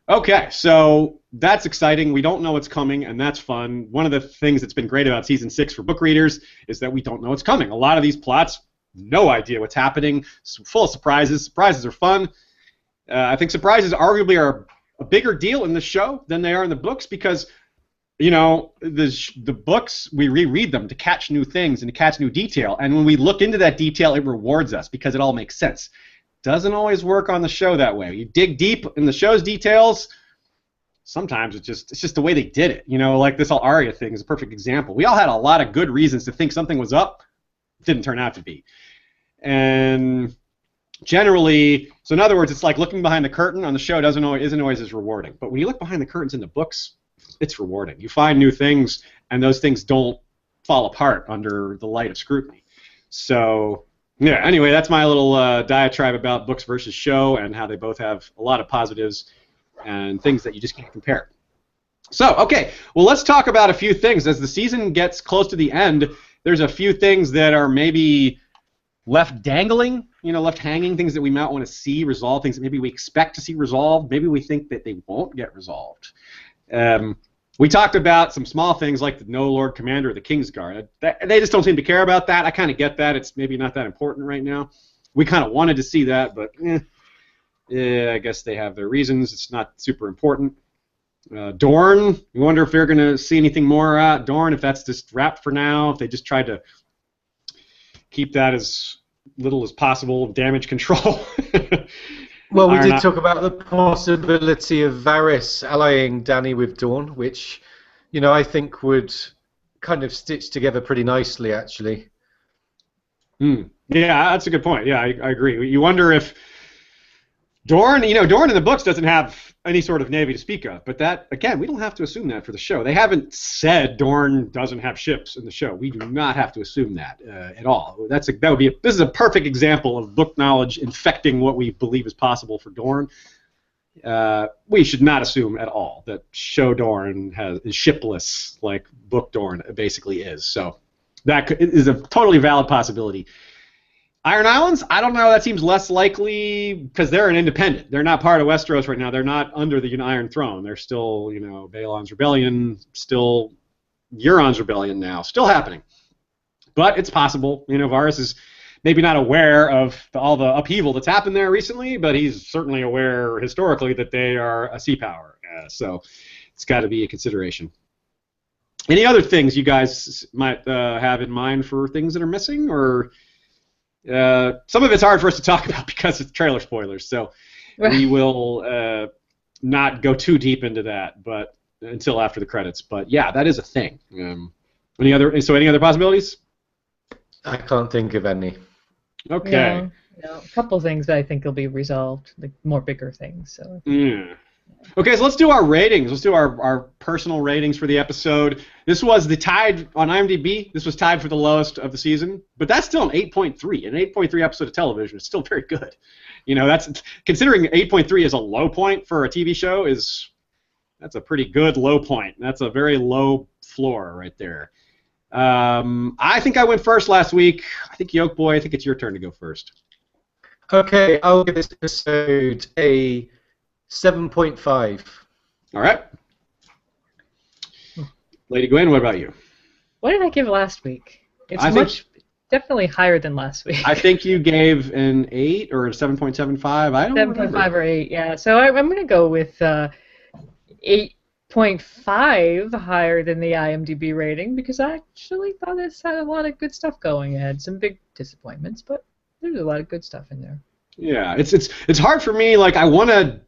Okay, so that's exciting. We don't know what's coming, and that's fun. One of the things that's been great about Season 6 for book readers is that we don't know what's coming. A lot of these plots, no idea what's happening. It's full of surprises. Surprises are fun. I think surprises arguably are a bigger deal in the show than they are in the books because, the books, we reread them to catch new things and to catch new detail. And when we look into that detail, it rewards us because it all makes sense. Doesn't always work on the show that way. You dig deep in the show's details, sometimes it's just the way they did it. Like this whole Arya thing is a perfect example. We all had a lot of good reasons to think something was up. It didn't turn out to be. And generally, so in other words, it's like looking behind the curtain on the show isn't always as rewarding. But when you look behind the curtains in the books, it's rewarding. You find new things, and those things don't fall apart under the light of scrutiny. So, yeah, anyway, that's my little diatribe about books versus show and how they both have a lot of positives and things that you just can't compare. So, okay, well, let's talk about a few things. As the season gets close to the end, there's a few things that are maybe left dangling, left hanging, things that we might want to see resolved, things that maybe we expect to see resolved, maybe we think that they won't get resolved. We talked about some small things like the No Lord Commander of the Kingsguard. They just don't seem to care about that. I kind of get that. It's maybe not that important right now. We kind of wanted to see that, but I guess they have their reasons. It's not super important. Dorne, you wonder if they're going to see anything more at Dorne, if that's just wrapped for now, if they just tried to keep that as little as possible, damage control. Well, we did talk about the possibility of Varys allying Dany with Dorne, which, I think would kind of stitch together pretty nicely, actually. Yeah, that's a good point. Yeah, I agree. You wonder if Dorne, Dorne in the books doesn't have any sort of navy to speak of, but that, again, we don't have to assume that for the show. They haven't said Dorne doesn't have ships in the show. We do not have to assume that at all. This is a perfect example of book knowledge infecting what we believe is possible for Dorne. We should not assume at all that show Dorne is shipless like book Dorne basically is. So that is a totally valid possibility. Iron Islands, I don't know. That seems less likely because they're an independent. They're not part of Westeros right now. They're not under the Iron Throne. They're still, Balon's Rebellion, still Euron's Rebellion now, still happening. But it's possible. Varys is maybe not aware of all the upheaval that's happened there recently, but he's certainly aware historically that they are a sea power. So it's got to be a consideration. Any other things you guys might have in mind for things that are missing, or... some of it's hard for us to talk about because it's trailer spoilers, so we will not go too deep into that, but until after the credits. But yeah, that is a thing. Any other possibilities? I can't think of any. Okay. No, a couple things that I think will be resolved, like more bigger things. So. Yeah. Okay, so let's do our ratings. Let's do our personal ratings for the episode. This was tied on IMDb. This was tied for the lowest of the season, but that's still an 8.3. An 8.3 episode of television is still very good. That's considering 8.3 is a low point for a TV show that's a pretty good low point. That's a very low floor right there. I think I went first last week. I think Yolkboy, I think it's your turn to go first. Okay, I'll give this episode a 7.5. All right. Lady Gwyn, what about you? What did I give last week? It's definitely higher than last week. I think you gave an 8 or a 7.75. I don't remember. 7.5 or 8, yeah. So I'm going to go with 8.5 higher than the IMDb rating because I actually thought this had a lot of good stuff going. It had some big disappointments, but there's a lot of good stuff in there. Yeah, it's hard for me. Like, I want to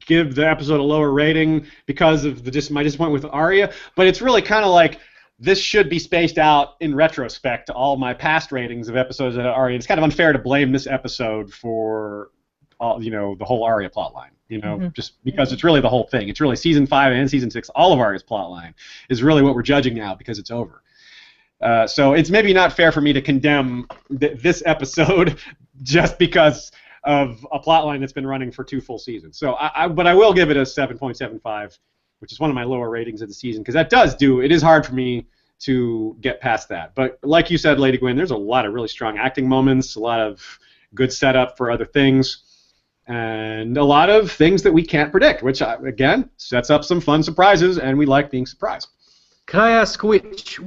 give the episode a lower rating because of my disappointment with Arya, but it's really kind of like this should be spaced out in retrospect to all my past ratings of episodes of Arya. It's kind of unfair to blame this episode for all, the whole Arya plotline. Just because it's really the whole thing. It's really season 5 and season 6. All of Arya's plotline is really what we're judging now because it's over. So it's maybe not fair for me to condemn this episode just because of a plotline that's been running for 2 full seasons. So, but I will give it a 7.75, which is one of my lower ratings of the season, because it is hard for me to get past that. But like you said, Lady Gwyn, there's a lot of really strong acting moments, a lot of good setup for other things, and a lot of things that we can't predict, which, again, sets up some fun surprises, and we like being surprised. Can I ask which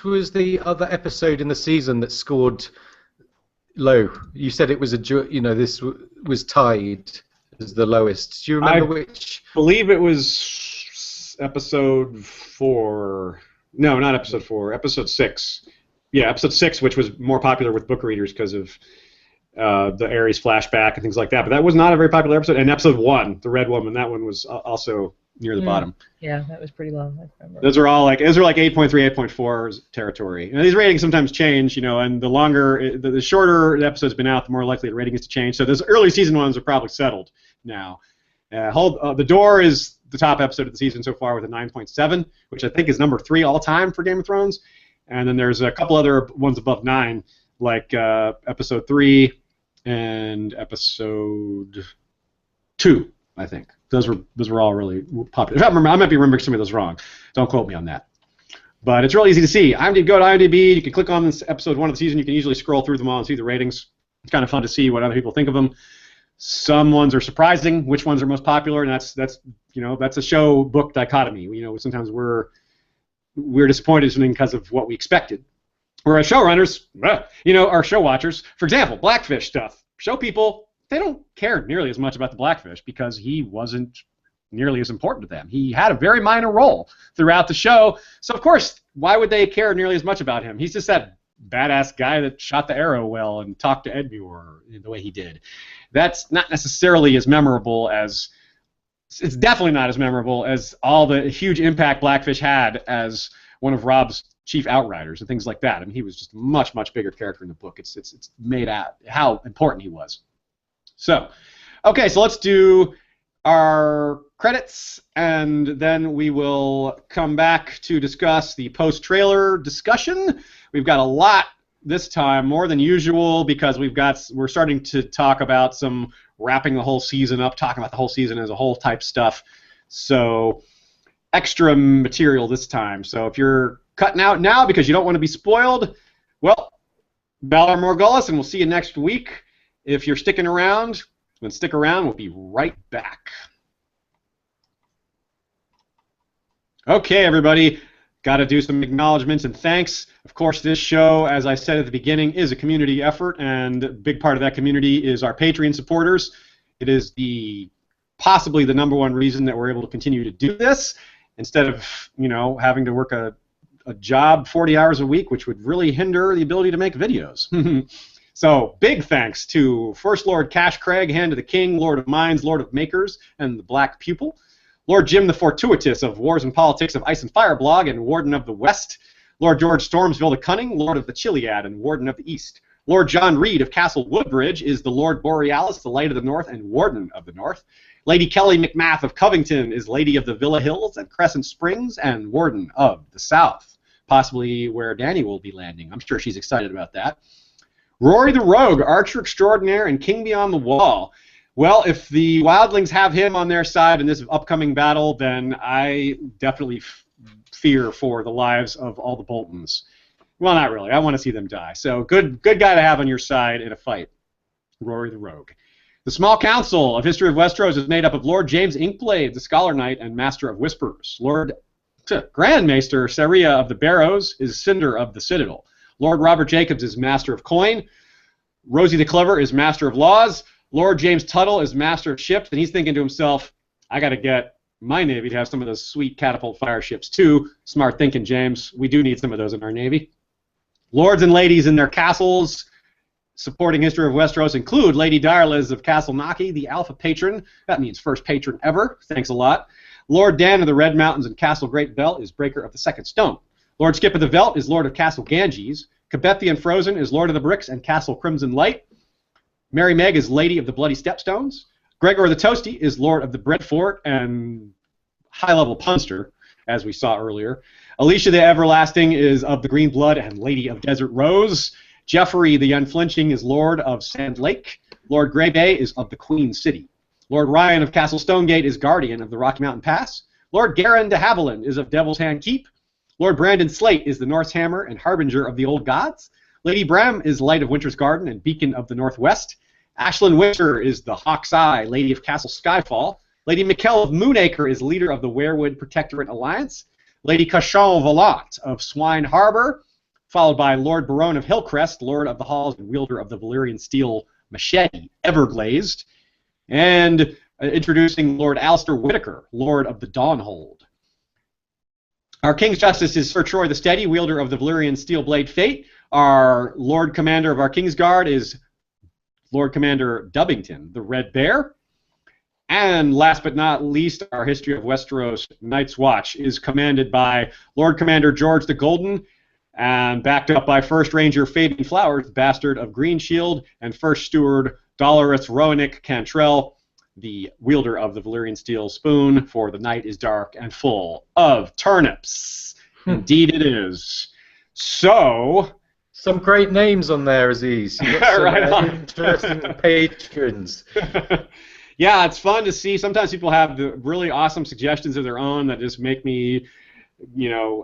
was the other episode in the season that scored low? You said it was this was tied as the lowest. Do you remember which? I believe it was episode 4. No, not episode 4. Episode 6. Yeah, episode 6, which was more popular with book readers because of the Ares flashback and things like that. But that was not a very popular episode. And episode 1, the Red Woman, that one was also near the bottom. Yeah, that was pretty low. I remember. Those are like 8.3, 8.4 territory. These ratings sometimes change, and the shorter the episode's been out, the more likely the rating is to change. So those early season ones are probably settled now. The Door is the top episode of the season so far with a 9.7, which I think is number 3 all time for Game of Thrones. And then there's a couple other ones above 9, like episode 3 and episode 2, I think. Those were all really popular. If I remember, I might be remembering some of those wrong. Don't quote me on that. But it's really easy to see. Go to IMDb. You can click on this episode 1 of the season. You can easily scroll through them all and see the ratings. It's kind of fun to see what other people think of them. Some ones are surprising. Which ones are most popular? And that's a show book dichotomy. Sometimes we're disappointed because of what we expected. Whereas showrunners, our show watchers, for example, Blackfish stuff. Show people, they don't care nearly as much about the Blackfish because he wasn't nearly as important to them. He had a very minor role throughout the show, so of course, why would they care nearly as much about him? He's just that badass guy that shot the arrow well and talked to Edmure the way he did. That's not necessarily as memorable as... It's definitely not as memorable as all the huge impact Blackfish had as one of Robb's chief outriders and things like that. I mean, he was just a much, much bigger character in the book. It's made out how important he was. So, okay, so let's do our credits, and then we will come back to discuss the post-trailer discussion. We've got a lot this time, more than usual, because we're starting to talk about some wrapping the whole season up, talking about the whole season as a whole type stuff. So, extra material this time. So if you're cutting out now because you don't want to be spoiled, well, Valar Morghulis, and we'll see you next week. If you're sticking around, then stick around. We'll be right back. Okay, everybody. Got to do some acknowledgments and thanks. Of course, this show, as I said at the beginning, is a community effort, and a big part of that community is our Patreon supporters. It is possibly the #1 reason that we're able to continue to do this instead of, having to work a job 40 hours a week, which would really hinder the ability to make videos. So, big thanks to First Lord Cash Craig, Hand of the King, Lord of Mines, Lord of Makers, and the Black Pupil. Lord Jim the Fortuitous of Wars and Politics of Ice and Fire blog and Warden of the West. Lord George Stormsville the Cunning, Lord of the Chiliad and Warden of the East. Lord John Reed of Castle Woodbridge is the Lord Borealis, the Light of the North, and Warden of the North. Lady Kelly McMath of Covington is Lady of the Villa Hills and Crescent Springs and Warden of the South, possibly where Danny will be landing. I'm sure she's excited about that. Rory the Rogue, Archer Extraordinaire, and King Beyond the Wall. Well, if the Wildlings have him on their side in this upcoming battle, then I definitely fear for the lives of all the Boltons. Well, not really. I want to see them die. So good guy to have on your side in a fight. Rory the Rogue. The Small Council of History of Westeros is made up of Lord James Inkblade, the Scholar Knight and Master of Whispers. Lord Grand Maester Saria of the Barrows is Cinder of the Citadel. Lord Robert Jacobs is Master of Coin. Rosie the Clever is Master of Laws. Lord James Tuttle is Master of Ships, and he's thinking to himself, I got to get my Navy to have some of those sweet catapult fire ships too. Smart thinking, James. We do need some of those in our Navy. Lords and ladies in their castles supporting History of Westeros include Lady Direliz of Castle Naki, the Alpha Patron. That means first patron ever. Thanks a lot. Lord Dan of the Red Mountains and Castle Great Belt is Breaker of the Second Stone. Lord Skip of the Veldt is Lord of Castle Ganges. Cabethian Frozen is Lord of the Bricks and Castle Crimson Light. Mary Meg is Lady of the Bloody Stepstones. Gregor the Toasty is Lord of the Bread Fort and high-level punster, as we saw earlier. Alicia the Everlasting is of the Green Blood and Lady of Desert Rose. Jeffrey the Unflinching is Lord of Sand Lake. Lord Grey Bay is of the Queen City. Lord Ryan of Castle Stonegate is Guardian of the Rocky Mountain Pass. Lord Garin de Haviland is of Devil's Hand Keep. Lord Brandon Slate is the North's Hammer and Harbinger of the Old Gods. Lady Bram is Light of Winter's Garden and Beacon of the Northwest. Ashlyn Winter is the Hawk's Eye, Lady of Castle Skyfall. Lady Mikkel of Moonacre is leader of the Werewood Protectorate Alliance. Lady Cauchon Volant of Swine Harbor, followed by Lord Barone of Hillcrest, Lord of the Halls and wielder of the Valyrian Steel Machete, Everglazed. And introducing Lord Alistair Whitaker, Lord of the Dawnhold. Our King's Justice is Sir Troy the Steady, wielder of the Valyrian Steel Blade Fate. Our Lord Commander of our Kingsguard is Lord Commander Dubbington, the Red Bear. And last but not least, our History of Westeros Night's Watch is commanded by Lord Commander George the Golden, and backed up by First Ranger Fabian Flowers, Bastard of Green Shield, and First Steward Dolorous Roenick Cantrell, the wielder of the Valyrian Steel Spoon, for the night is dark and full of turnips. Indeed it is. So... some great names on there, Aziz. You've got some right interesting patrons. Yeah, it's fun to see. Sometimes people have the really awesome suggestions of their own that just make me,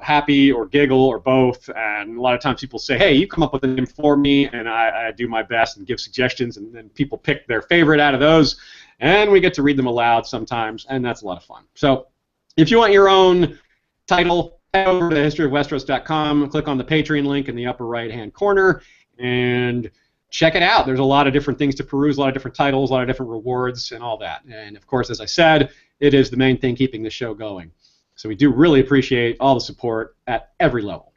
happy or giggle or both. And a lot of times people say, hey, you come up with a name for me, and I do my best and give suggestions, and then people pick their favorite out of those, and we get to read them aloud sometimes, and that's a lot of fun. So if you want your own title, head over to historyofwesteros.com, click on the Patreon link in the upper right-hand corner, and check it out. There's a lot of different things to peruse, a lot of different titles, a lot of different rewards, and all that. And, of course, as I said, it is the main thing keeping the show going. So we do really appreciate all the support at every level.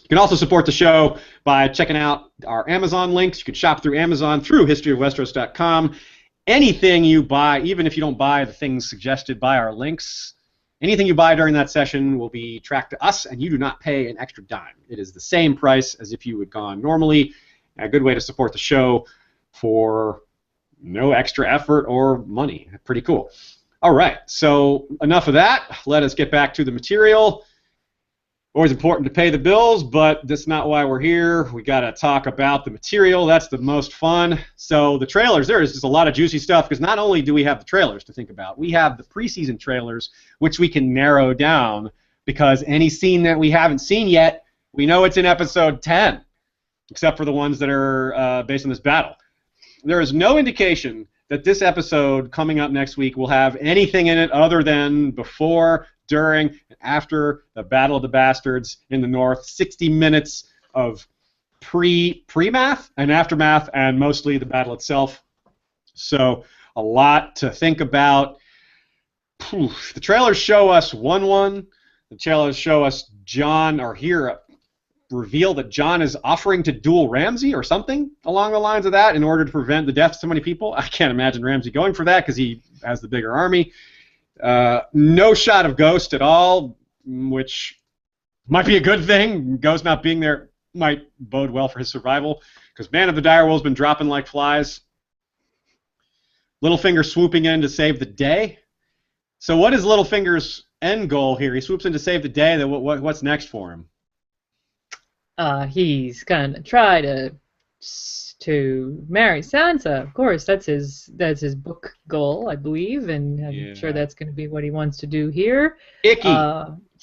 You can also support the show by checking out our Amazon links. You can shop through Amazon, through historyofwesteros.com. Anything you buy, even if you don't buy the things suggested by our links, anything you buy during that session will be tracked to us, and you do not pay an extra dime. It is the same price as if you had gone normally. A good way to support the show for no extra effort or money. Pretty cool. All right, so enough of that. Let us get back to the material. Always important to pay the bills, but that's not why we're here. We got to talk about the material. That's the most fun. So the trailers, there is just a lot of juicy stuff, because not only do we have the trailers to think about, we have the preseason trailers, which we can narrow down, because any scene that we haven't seen yet, we know it's in episode 10. Except for the ones that are based on this battle. There is no indication that this episode coming up next week will have anything in it other than before, during, and after the Battle of the Bastards in the North. 60 minutes of pre-math and aftermath, and mostly the battle itself. So a lot to think about. The trailers show us 1-1. The trailers show us Jon, or here, reveal that Jon is offering to duel Ramsay or something along the lines of that in order to prevent the death of so many people. I can't imagine Ramsay going for that because he has the bigger army. No shot of Ghost at all, which might be a good thing. Ghost not being there might bode well for his survival, because Man of the Direwolf's been dropping like flies. Littlefinger swooping in to save the day. So what is Littlefinger's end goal here? He swoops in to save the day. Then what's next for him? He's gonna try to marry Sansa. Of course, that's his book goal, I believe, and I'm sure that's going to be what he wants to do here. Icky.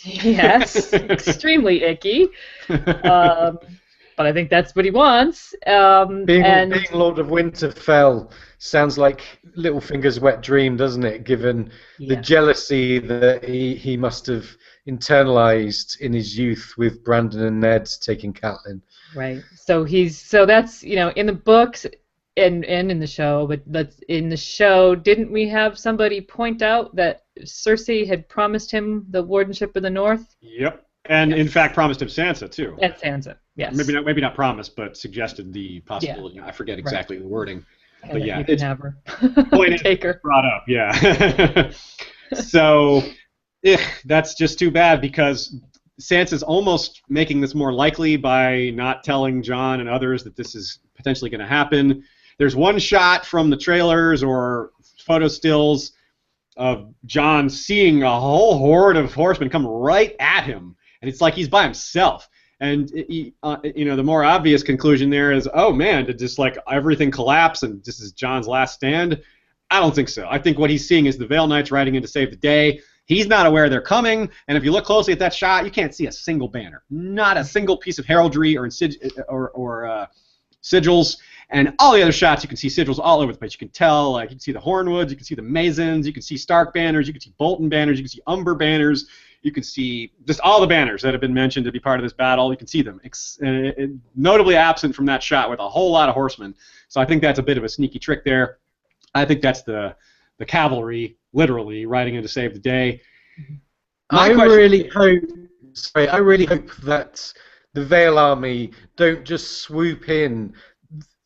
Yes, extremely icky. But but I think that's what he wants. Being Lord of Winterfell sounds like Littlefinger's wet dream, doesn't it? Given the jealousy that he must have internalized in his youth with Brandon and Ned taking Catelyn. Right. So that's in the books and in the show, but in the show, didn't we have somebody point out that Cersei had promised him the wardenship of the North? Yep. And in fact, promised him Sansa too. And Sansa, yes. Maybe not promised, but suggested the possibility. Yeah. I forget exactly the wording. And but yeah, you can have her. Take her. Brought up, yeah. So, that's just too bad because Sansa's almost making this more likely by not telling Jon and others that this is potentially going to happen. There's one shot from the trailers or photo stills of Jon seeing a whole horde of horsemen come right at him. And it's like he's by himself. And, the more obvious conclusion there is, oh, man, did just, like, everything collapse and this is Jon's last stand? I don't think so. I think what he's seeing is the Vale Knights riding in to save the day. He's not aware they're coming. And if you look closely at that shot, you can't see a single banner. Not a single piece of heraldry or sigils. And all the other shots, you can see sigils all over the place. You can tell, like, you can see the Hornwoods, you can see the Masons, you can see Stark banners, you can see Bolton banners, you can see Umber banners. You can see just all the banners that have been mentioned to be part of this battle. You can see them. Notably absent from that shot with a whole lot of horsemen. So I think that's a bit of a sneaky trick there. I think that's the cavalry, literally, riding in to save the day. I really hope that the Vale Army don't just swoop in,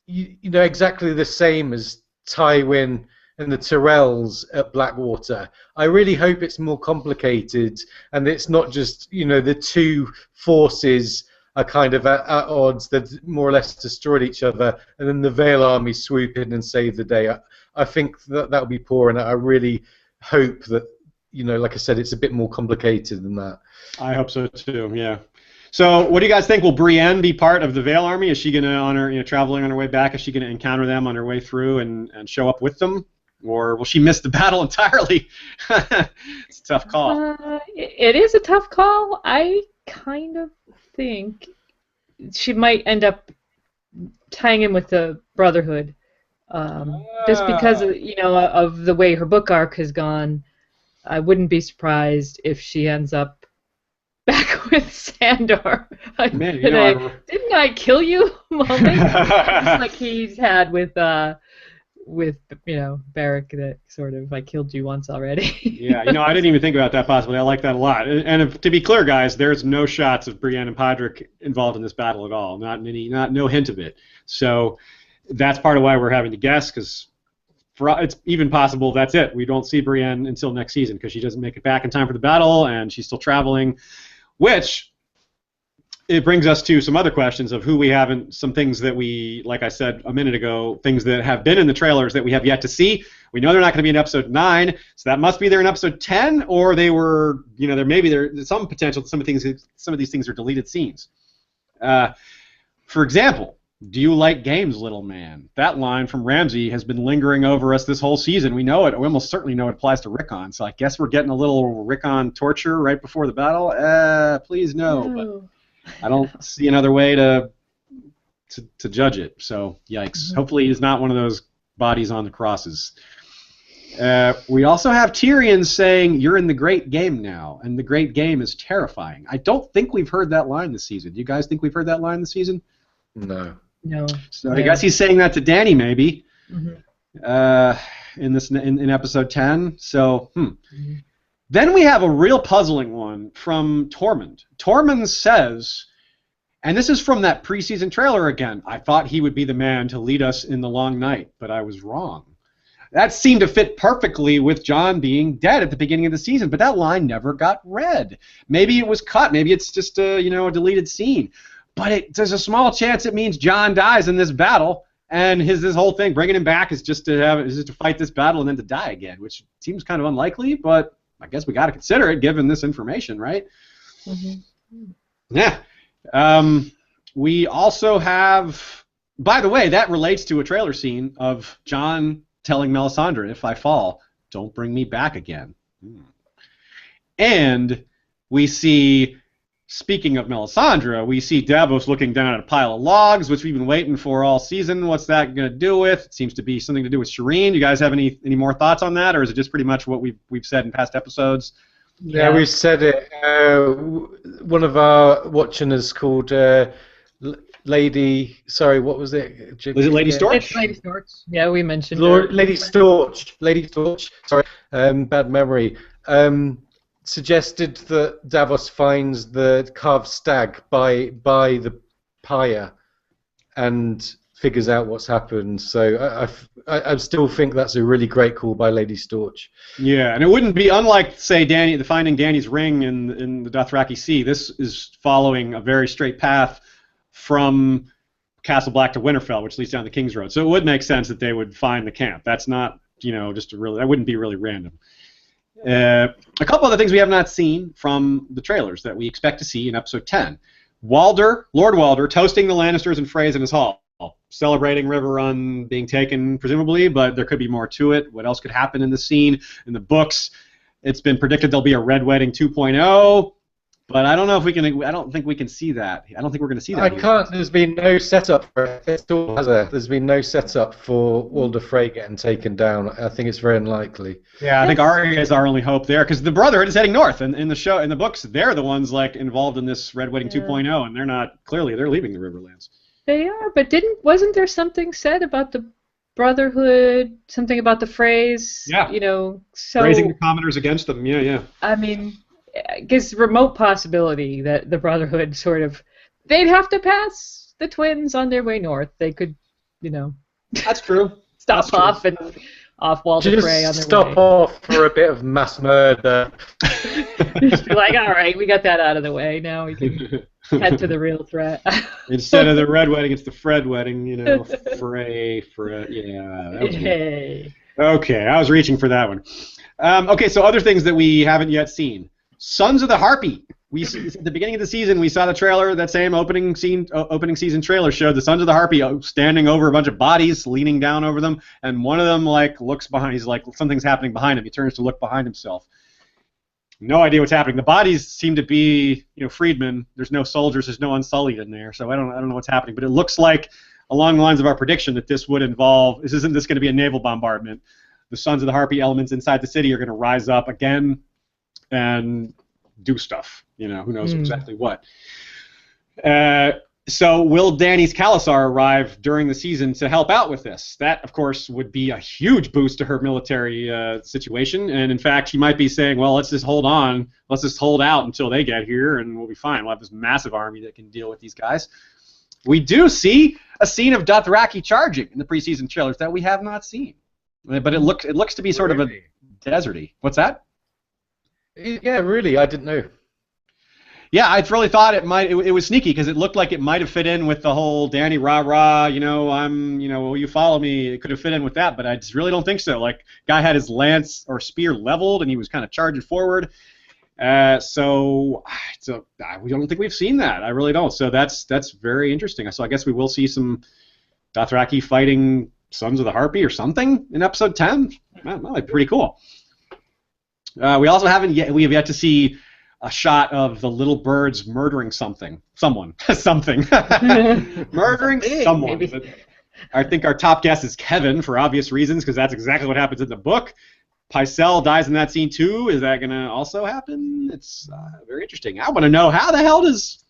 exactly the same as Tywin and the Tyrells at Blackwater. I really hope it's more complicated and it's not just, the two forces are kind of at odds that more or less destroyed each other and then the Vale Army swoop in and save the day. I think that would be poor, and I really hope that, like I said, it's a bit more complicated than that. I hope so too, yeah. So what do you guys think? Will Brienne be part of the Vale Army? Is she going to, traveling on her way back, is she going to encounter them on her way through and show up with them? Or will she miss the battle entirely? It's a tough call. It is a tough call. I kind of think she might end up tying in with the Brotherhood, just because of the way her book arc has gone. I wouldn't be surprised if she ends up back with Sandor. Man, didn't I kill you? Moment, just like he's had with Beric, that sort of, I killed you once already. Yeah, I didn't even think about that possibility. I like that a lot. And to be clear, guys, there's no shots of Brienne and Podrick involved in this battle at all. No hint of it. So that's part of why we're having to guess, because it's even possible that's it. We don't see Brienne until next season because she doesn't make it back in time for the battle, and she's still traveling, which it brings us to some other questions of who we haven't, some things that we, like I said a minute ago, things that have been in the trailers that we have yet to see. We know they're not going to be in episode 9, so that must be there in episode 10, or they were, there's some potential that some of these things are deleted scenes. For example, do you like games, little man? That line from Ramsay has been lingering over us this whole season. We know it. We almost certainly know it applies to Rickon, so I guess we're getting a little Rickon torture right before the battle. Please no, but I don't see another way to judge it. So yikes. Hopefully he's not one of those bodies on the crosses. We also have Tyrion saying, "You're in the great game now," and the great game is terrifying. I don't think we've heard that line this season. Do you guys think we've heard that line this season? No. So I guess he's saying that to Dany, maybe. In episode 10. So Then we have a real puzzling one from Tormund. Tormund says, and this is from that preseason trailer again, "I thought he would be the man to lead us in the long night, but I was wrong." That seemed to fit perfectly with Jon being dead at the beginning of the season, but that line never got read. Maybe it was cut. Maybe it's just a deleted scene. But there's a small chance it means Jon dies in this battle, and this whole thing, bringing him back, is just to fight this battle and then to die again, which seems kind of unlikely, but I guess we got to consider it given this information, right? Yeah. We also have, by the way, that relates to a trailer scene of Jon telling Melisandre, "If I fall, don't bring me back again." And we see speaking of Melisandre, we see Davos looking down at a pile of logs, which we've been waiting for all season. What's that going to do with? It seems to be something to do with Shireen. You guys have any more thoughts on that, or is it just pretty much what we've said in past episodes? Yeah, we've said it. One of our watching is called Lady. Sorry, what was it? Was it Lady Storch? It's Lady Storch. Yeah, we mentioned Lady Storch. Lady Storch. Sorry, bad memory. Suggested that Davos finds the carved stag by the pyre and figures out what's happened. So I still think that's a really great call by Lady Storch. Yeah, and it wouldn't be unlike, say, finding Dany's ring in the Dothraki Sea. This is following a very straight path from Castle Black to Winterfell, which leads down the King's Road. So it would make sense that they would find the camp. That's not, just that wouldn't be really random. A couple other things we have not seen from the trailers that we expect to see in episode 10. Lord Walder, toasting the Lannisters and Freys in his hall. Celebrating River Run being taken, presumably, but there could be more to it. What else could happen in the scene? In the books, it's been predicted there'll be a Red Wedding 2.0, but I don't know if we can. I don't think we can see that. I don't think we're going to see that. I can't. There's been no setup for it. There's been no setup for Walder Frey getting taken down. I think it's very unlikely. Yeah, I think Arya is our only hope there, because the Brotherhood is heading north, and in the books, they're the ones involved in this Red Wedding 2.0, and they're not. Clearly, they're leaving the Riverlands. They are, but wasn't there something said about the Brotherhood? Something about the Freys? Yeah. So raising the commoners against them. Yeah. I mean, I guess remote possibility that the Brotherhood they'd have to pass the twins on their way north. They could, That's true. stop off and off Walder Frey on their way. Stop off for a bit of mass murder. Just be like, all right, we got that out of the way. Now we can head to the real threat. Instead of the Red Wedding, it's the Fred Wedding. Frey. Yeah. That was Hey. Okay, I was reaching for that one. Okay, so other things that we haven't yet seen. Sons of the Harpy. At the beginning of the season, we saw the trailer. That same opening season trailer showed the Sons of the Harpy standing over a bunch of bodies, leaning down over them, and one of them looks behind. He's like, something's happening behind him. He turns to look behind himself. No idea what's happening. The bodies seem to be, freedmen. There's no soldiers. There's no Unsullied in there. So I don't know what's happening. But it looks like, along the lines of our prediction, that this would involve. Isn't this going to be a naval bombardment? The Sons of the Harpy elements inside the city are going to rise up again and do stuff. Who knows exactly what. So will Dany's Khalasar arrive during the season to help out with this? That, of course, would be a huge boost to her military situation. And, in fact, she might be saying, well, let's just hold on. Let's just hold out until they get here, and we'll be fine. We'll have this massive army that can deal with these guys. We do see a scene of Dothraki charging in the preseason trailers that we have not seen. But it looks to be sort of a deserty. What's that? Yeah, really, I didn't know. Yeah, I really thought it was sneaky, because it looked like it might have fit in with the whole Dany rah-rah, will you follow me? It could have fit in with that, but I just really don't think so. Guy had his lance or spear leveled, and he was kind of charging forward. So we don't think we've seen that. I really don't. So that's very interesting. So I guess we will see some Dothraki fighting Sons of the Harpy or something in episode 10. That might be pretty cool. We also we have yet to see a shot of the little birds murdering someone. Murdering someone. I think our top guess is Kevin, for obvious reasons, because that's exactly what happens in the book. Pycelle dies in that scene too. Is that going to also happen? It's very interesting. I want to know how the hell does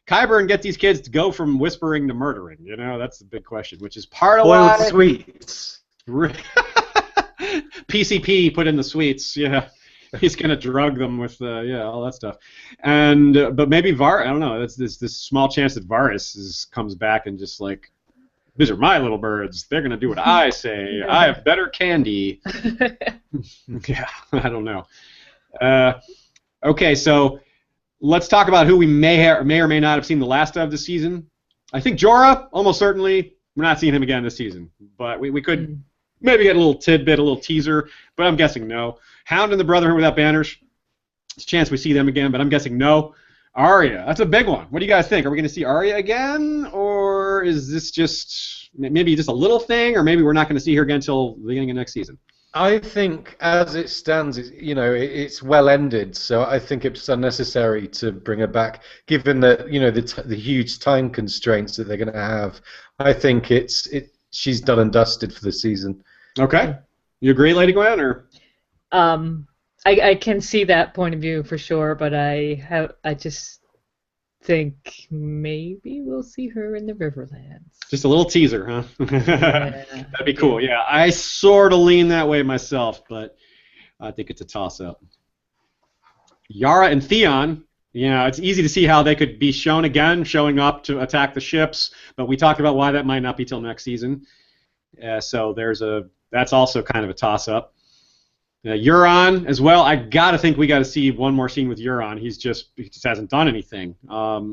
Qyburn get these kids to go from whispering to murdering? That's the big question, which is part of why. Boiled sweets. PCP put in the sweets. Yeah. He's gonna drug them with all that stuff, but maybe I don't know. That's this small chance that Varys comes back and just these are my little birds. They're gonna do what I say. I have better candy. Yeah, I don't know. Okay, so let's talk about who we may or may not have seen the last of this season. I think Jorah, almost certainly, we're not seeing him again this season, but we could maybe get a little tidbit, a little teaser, but I'm guessing no. Hound and the Brotherhood without banners. There's a chance we see them again, but I'm guessing no. Arya, that's a big one. What do you guys think? Are we going to see Arya again, or is this just maybe just a little thing, or maybe we're not going to see her again until the beginning of next season? I think, as it stands, it's well ended. So I think it's unnecessary to bring her back, given that the huge time constraints that they're going to have. I think she's done and dusted for the season. Okay, you agree, Lady Gwen, or? I can see that point of view for sure, but I just think maybe we'll see her in the Riverlands. Just a little teaser, huh? Yeah. That'd be cool. Yeah, I sort of lean that way myself, but I think it's a toss-up. Yara and Theon, it's easy to see how they could be shown again, showing up to attack the ships, but we talked about why that might not be till next season. So that's also kind of a toss-up. Euron as well. I gotta think we gotta see one more scene with Euron. He just hasn't done anything.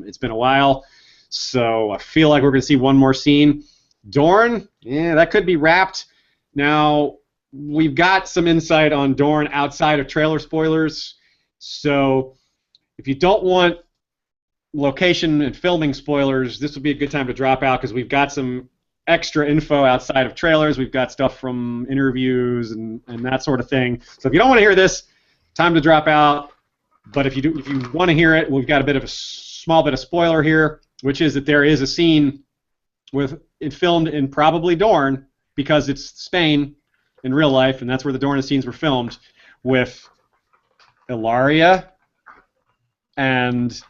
It's been a while, so I feel like we're gonna see one more scene. Dorne, that could be wrapped. Now we've got some insight on Dorne outside of trailer spoilers. So if you don't want location and filming spoilers, this would be a good time to drop out because we've got some extra info outside of trailers. We've got stuff from interviews and that sort of thing. So if you don't want to hear this, time to drop out. But if you want to hear it, we've got a small bit of spoiler here, which is that there is a scene with it filmed in probably Dorne because it's Spain in real life, and that's where the Dorne scenes were filmed, with Ilaria and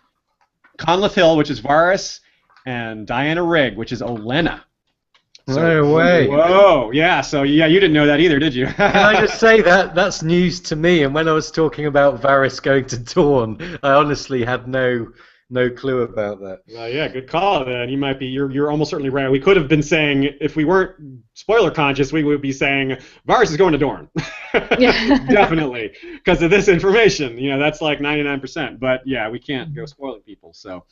Conleth Hill, which is Varys, and Diana Rigg, which is Olenna. No way. Whoa, yeah, so you didn't know that either, did you? Can I just say that's news to me, and when I was talking about Varys going to Dorne, I honestly had no clue about that. Yeah, good call then. You're almost certainly right. We could have been saying, if we weren't spoiler conscious, we would be saying Varys is going to Dorne. Yeah. Definitely, because of this information. That's like 99%. But yeah, we can't go spoiling people, so.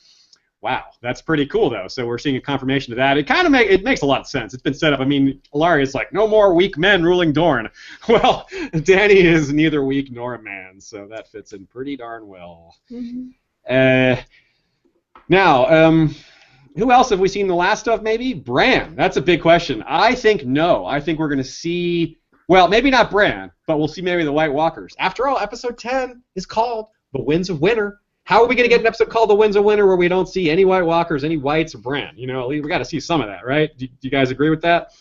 Wow, that's pretty cool, though. So we're seeing a confirmation of that. It makes a lot of sense. It's been set up. I mean, Ilaria's like, no more weak men ruling Dorne. Well, Dany is neither weak nor a man, so that fits in pretty darn well. Mm-hmm. Now, who else have we seen the last of, maybe? Bran. That's a big question. I think no. I think we're going to see, well, maybe not Bran, but we'll see maybe the White Walkers. After all, episode 10 is called The Winds of Winter. How are we going to get an episode called The Winds of Winter where we don't see any White Walkers, any Whites, or Bran? We got to see some of that, right? Do you guys agree with that?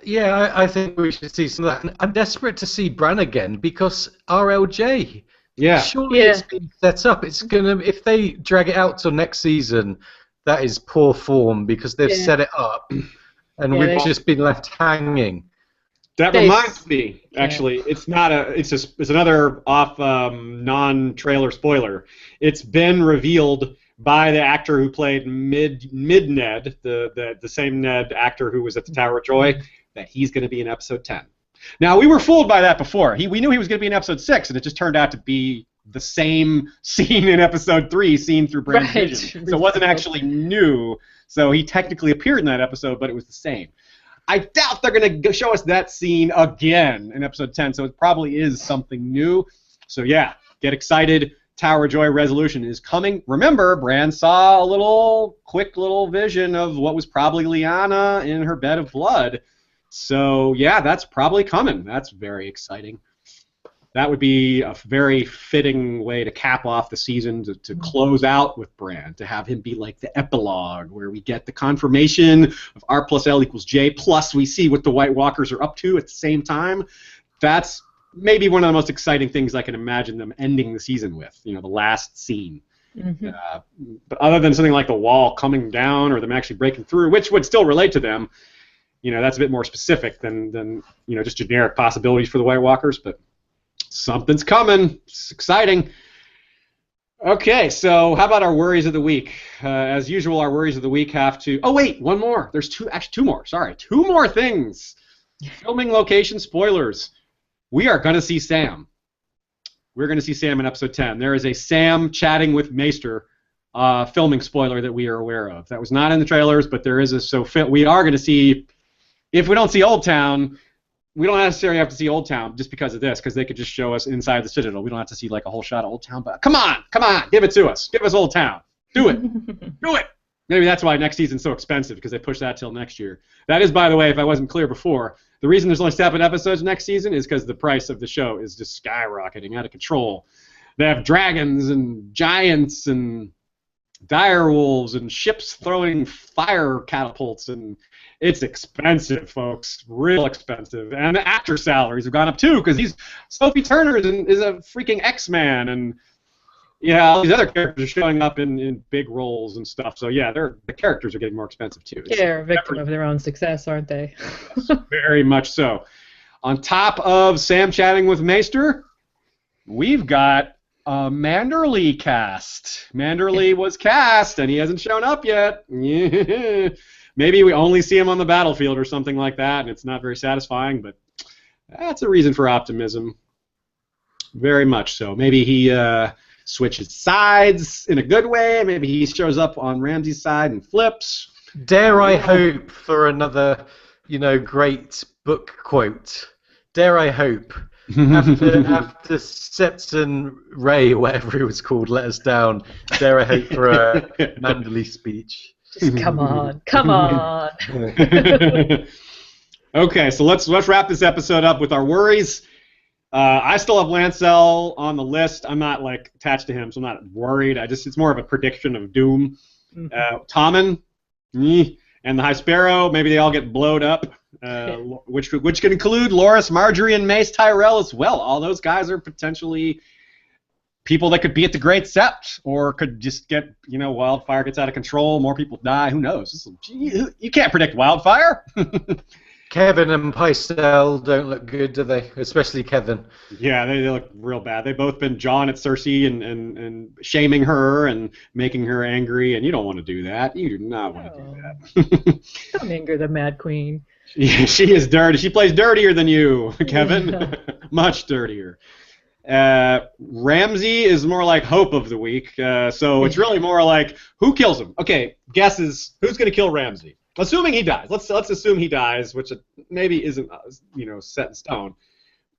Yeah, I think we should see some of that. I'm desperate to see Bran again because RLJ. Yeah. Surely it's been set up. It's gonna, if they drag it out till next season, that is poor form because they've set it up, and we've just been left hanging. That reminds me, actually, it's another off non-trailer spoiler. It's been revealed by the actor who played Mid Ned, the same Ned actor who was at the Tower of Joy, that he's going to be in episode 10. Now, we were fooled by that before. We knew he was going to be in episode 6, and it just turned out to be the same scene in episode 3 seen through Bran's vision. So it wasn't actually new. So he technically appeared in that episode, but it was the same. I doubt they're going to show us that scene again in episode 10, so it probably is something new. So yeah, get excited. Tower of Joy resolution is coming. Remember, Bran saw a quick little vision of what was probably Lyanna in her bed of blood. So yeah, that's probably coming. That's very exciting. That would be a very fitting way to cap off the season, to close out with Bran, to have him be like the epilogue, where we get the confirmation of R plus L equals J, plus we see what the White Walkers are up to at the same time. That's maybe one of the most exciting things I can imagine them ending the season with, the last scene. Mm-hmm. But other than something like the wall coming down or them actually breaking through, which would still relate to them, that's a bit more specific than just generic possibilities for the White Walkers, but something's coming. It's exciting. Okay, so how about our worries of the week? As usual, our worries of the week have to... Oh, wait, one more. There's two more. Sorry, two more things. Filming location spoilers. We are going to see Sam. We're going to see Sam in episode 10. There is a Sam chatting with Maester filming spoiler that we are aware of. That was not in the trailers, but there is we are going to see... If we don't see Old Town... We don't necessarily have to see Old Town just because of this, because they could just show us inside the Citadel. We don't have to see like a whole shot of Old Town, but come on, give it to us. Give us Old Town. Do it. Do it. Maybe that's why next season's so expensive, because they push that till next year. That is, by the way, if I wasn't clear before, The reason there's only 7 episodes next season is because the price of the show is just skyrocketing out of control. They have dragons and giants and dire wolves and ships throwing fire catapults, and it's expensive, folks. Real expensive. And the actor salaries have gone up too, because Sophie Turner is a freaking X-Man, and yeah, all these other characters are showing up in big roles and stuff. So yeah, the characters are getting more expensive too. They're a victim of their own success, aren't they? Yes, very much so. On top of Sam chatting with Maester, we've got a Manderley cast. Manderley was cast, and he hasn't shown up yet. Yeah. Maybe we only see him on the battlefield or something like that, and it's not very satisfying, but that's a reason for optimism. Very much so. Maybe he switches sides in a good way. Maybe he shows up on Ramsay's side and flips. Dare I hope for another, great book quote? Dare I hope? After Septon Ray, whatever he was called, let us down. Dare I hope for a Manderley speech? Just come on, come on. Okay, so let's wrap this episode up with our worries. I still have Lancel on the list. I'm not attached to him, so I'm not worried. It's more of a prediction of doom. Tommen, and the High Sparrow, maybe they all get blowed up, which can include Loras, Marjorie, and Mace Tyrell as well. All those guys are potentially people that could be at the Great Sept, or could just get, wildfire gets out of control, more people die, who knows? You can't predict wildfire. Kevin and Pycelle don't look good, do they? Especially Kevin. Yeah, they look real bad. They've both been jawing at Cersei and shaming her and making her angry, and you don't want to do that. You do not want to do that. Don't anger the Mad Queen. Yeah, she is dirty. She plays dirtier than you, Kevin. Much dirtier. Ramsay is more like hope of the week, so it's really more like who kills him. Okay, guesses. Who's going to kill Ramsay? Assuming he dies. Let's assume he dies, which maybe isn't set in stone.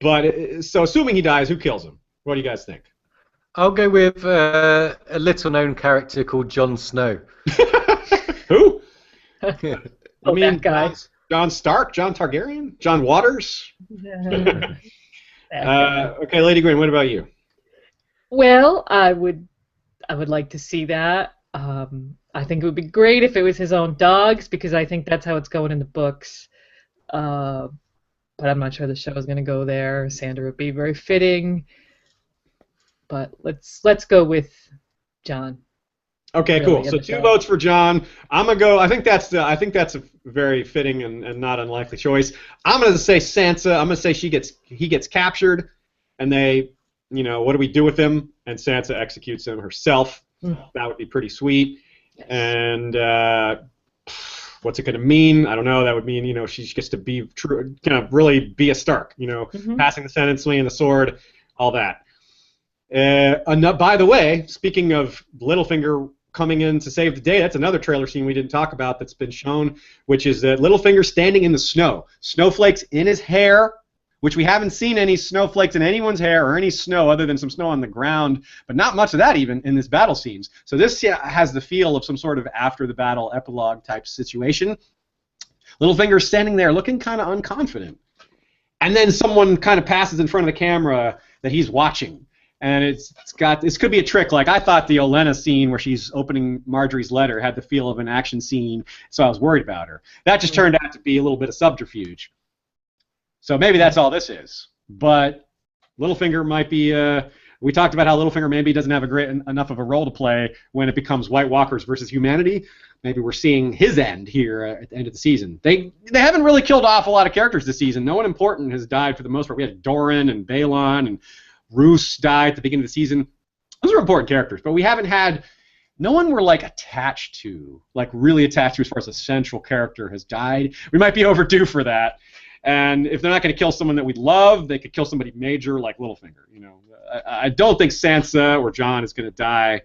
But so assuming he dies, who kills him? What do you guys think? I'll go with a little-known character called Jon Snow. Who? Oh, that guy. Jon Stark? Jon Targaryen? Jon Waters? Okay, Lady Gwyn, what about you? Well, I would like to see that. I think it would be great if it was his own dogs, because I think that's how it's going in the books. But I'm not sure the show is going to go there. Sandor would be very fitting. But let's go with Jon. Okay, cool. So 2 votes for Jon. I'm gonna go. I think that's a very fitting and not unlikely choice. I'm gonna say Sansa. I'm gonna say he gets captured, and they, what do we do with him? And Sansa executes him herself. That would be pretty sweet. Yes. And what's it going to mean? I don't know. That would mean, she gets to be true, kind of really be a Stark, passing the sentence, swinging the sword, all that. By the way, speaking of Littlefinger coming in to save the day, that's another trailer scene we didn't talk about that's been shown, which is that Littlefinger standing in the snow. Snowflakes in his hair, which we haven't seen any snowflakes in anyone's hair or any snow other than some snow on the ground, but not much of that even in this battle scenes. So this has the feel of some sort of after-the-battle epilogue type situation. Littlefinger standing there looking kind of unconfident. And then someone kind of passes in front of the camera that he's watching. And this could be a trick. Like, I thought the Olenna scene where she's opening Marjorie's letter had the feel of an action scene, so I was worried about her. That just turned out to be a little bit of subterfuge. So maybe that's all this is. But Littlefinger might be. We talked about how Littlefinger maybe doesn't have enough of a role to play when it becomes White Walkers versus humanity. Maybe we're seeing his end here at the end of the season. They haven't really killed off a lot of characters this season. No one important has died for the most part. We had Doran and Balon and Roose died at the beginning of the season. Those are important characters, but we haven't had. No one we're attached to, really attached to as far as a central character has died. We might be overdue for that. And if they're not going to kill someone that we love, they could kill somebody major like Littlefinger. I don't think Sansa or Jon is going to die.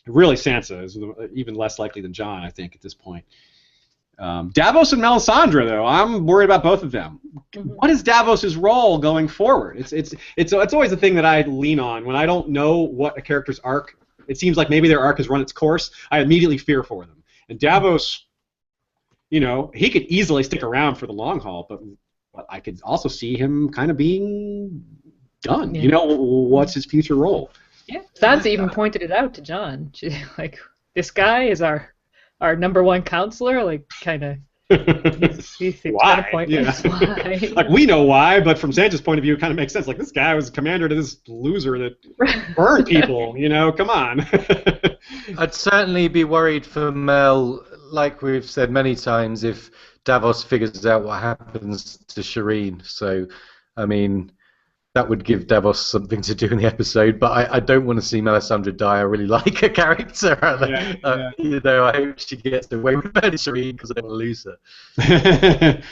Really, Sansa is even less likely than Jon, I think, at this point. Davos and Melisandre, though, I'm worried about both of them. What is Davos's role going forward? It's always the thing that I lean on when I don't know what a character's arc. It seems like maybe their arc has run its course. I immediately fear for them. And Davos. He could easily stick around for the long haul, but but I could also see him kind of being done. Yeah. You know, what's his future role? Yeah, Sansa even pointed it out to Jon. She's like, this guy is our number one counselor, like, kind of. He's Why? Pointless. Yeah. Why? Like, we know why, but from Sansa's point of view, it kind of makes sense. Like, this guy was commander to this loser that burned people. You know, come on. I'd certainly be worried for Mel, like we've said many times, if Davos figures out what happens to Shireen. So, I mean, that would give Davos something to do in the episode, but I don't want to see Melisandre die. I really like her character. Yeah. You know, I hope she gets away with Shireen because I don't want to lose her.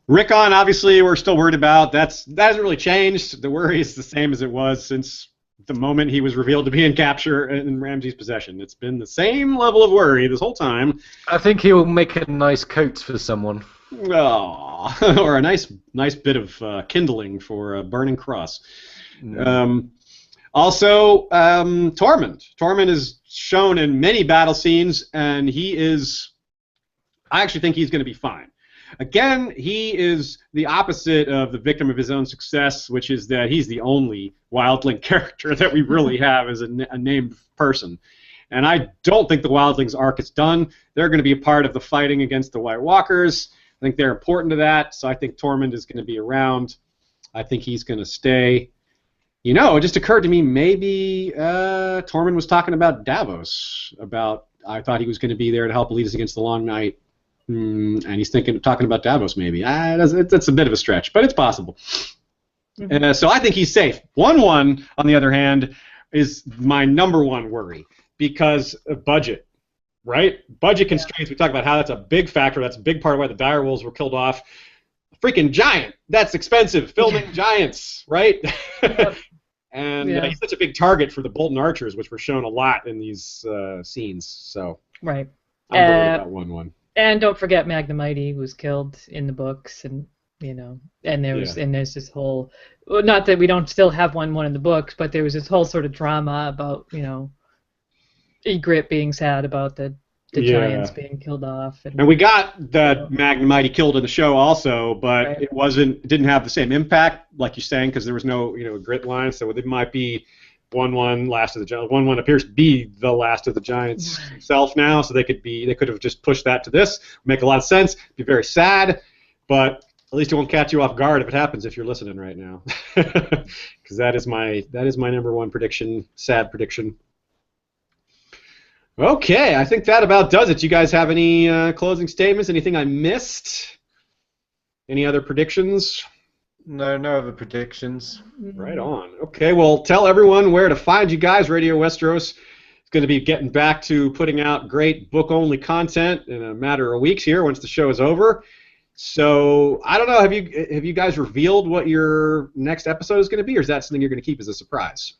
Rickon, obviously, we're still worried about. That hasn't really changed. The worry is the same as it was since the moment he was revealed to be in capture in Ramsay's possession. It's been the same level of worry this whole time. I think he'll make a nice coat for someone. Oh, or a nice bit of kindling for a burning cross. Also, Tormund. Tormund is shown in many battle scenes, and I actually think he's going to be fine. Again, he is the opposite of the victim of his own success, which is that he's the only wildling character that we really have as a named person. And I don't think the wildlings arc is done. They're going to be a part of the fighting against the White Walkers. I think they're important to that, so I think Tormund is going to be around. I think he's going to stay. You know, it just occurred to me maybe Tormund was talking about Davos. I thought he was going to be there to help lead us against the Long Night, and he's talking about Davos maybe. It's a bit of a stretch, but it's possible. Mm-hmm. So I think he's safe. 1-1, on the other hand, is my number one worry because of budget. Right? Budget constraints, we talk about how that's a big factor. That's a big part of why the direwolves were killed off. A freaking giant. That's expensive. Filming giants, right? Yep. And he's such a big target for the Bolton archers, which were shown a lot in these scenes. So right. I'm worried about 1-1. And don't forget Magna Mighty was killed in the books, and you know, and there's this whole, well, not that we don't still have 1-1 in the books, but there was this whole sort of drama about, you know, Ygritte being sad about the giants being killed off, and we got the Magna Mighty killed in the show also, but it didn't have the same impact, like you're saying, because there was no grit line. So it might be 1-1 last of the giants. 1-1 appears to be the last of the giants himself now, so they could have just pushed that to this. Make a lot of sense. Be very sad, but at least it won't catch you off guard if it happens if you're listening right now, because that is my number one prediction. Sad prediction. Okay, I think that about does it. You guys have any closing statements? Anything I missed? Any other predictions? No other predictions. Right on. Okay, well, tell everyone where to find you guys. Radio Westeros is going to be getting back to putting out great book-only content in a matter of weeks here once the show is over. So, I don't know, have you guys revealed what your next episode is going to be, or is that something you're going to keep as a surprise?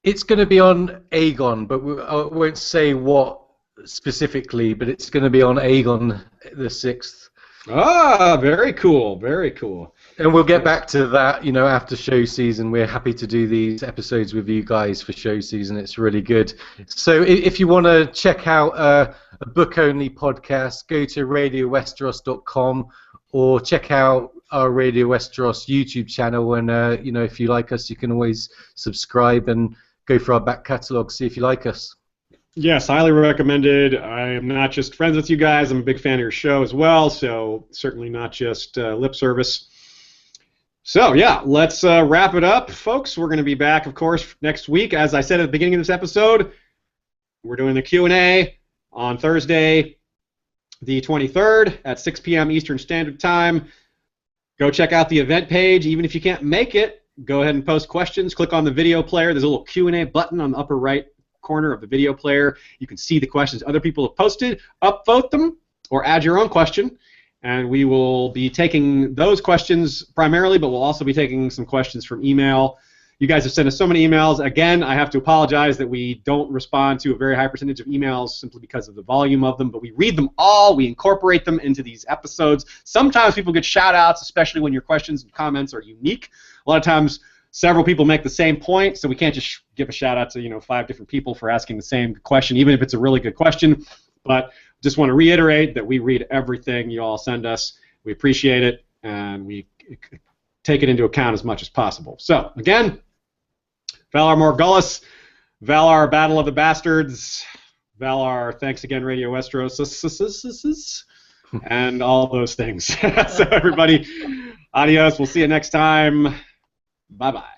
It's going to be on Aegon, but I won't say what specifically, but it's going to be on Aegon the 6th. Ah, very cool, very cool. And we'll get back to that, after show season. We're happy to do these episodes with you guys for show season. It's really good. So if you want to check out a book-only podcast, go to radiowesteros.com or check out our Radio Westeros YouTube channel. And, if you like us, you can always subscribe and go for our back catalogue, see if you like us. Yes, highly recommended. I am not just friends with you guys. I'm a big fan of your show as well, so certainly not just lip service. So, yeah, let's wrap it up, folks. We're going to be back, of course, next week. As I said at the beginning of this episode, we're doing the Q&A on Thursday, the 23rd at 6 p.m. Eastern Standard Time. Go check out the event page. Even if you can't make it, go ahead and post questions. Click on the video player. There's a little Q&A button on the upper right corner of the video player. You can see the questions other people have posted, upvote them, or add your own question. And we will be taking those questions primarily, but we'll also be taking some questions from email. You guys have sent us so many emails. Again, I have to apologize that we don't respond to a very high percentage of emails simply because of the volume of them, but we read them all. We incorporate them into these episodes. Sometimes people get shout-outs, especially when your questions and comments are unique. A lot of times, several people make the same point, so we can't just give a shout-out to 5 different people for asking the same question, even if it's a really good question. But just want to reiterate that we read everything you all send us, We appreciate it, and we take it into account as much as possible. So, again, Valar Morghulis, Valar Battle of the Bastards, Valar, thanks again, Radio Westeros, and all those things. So, everybody, adios. We'll see you next time. Bye-bye.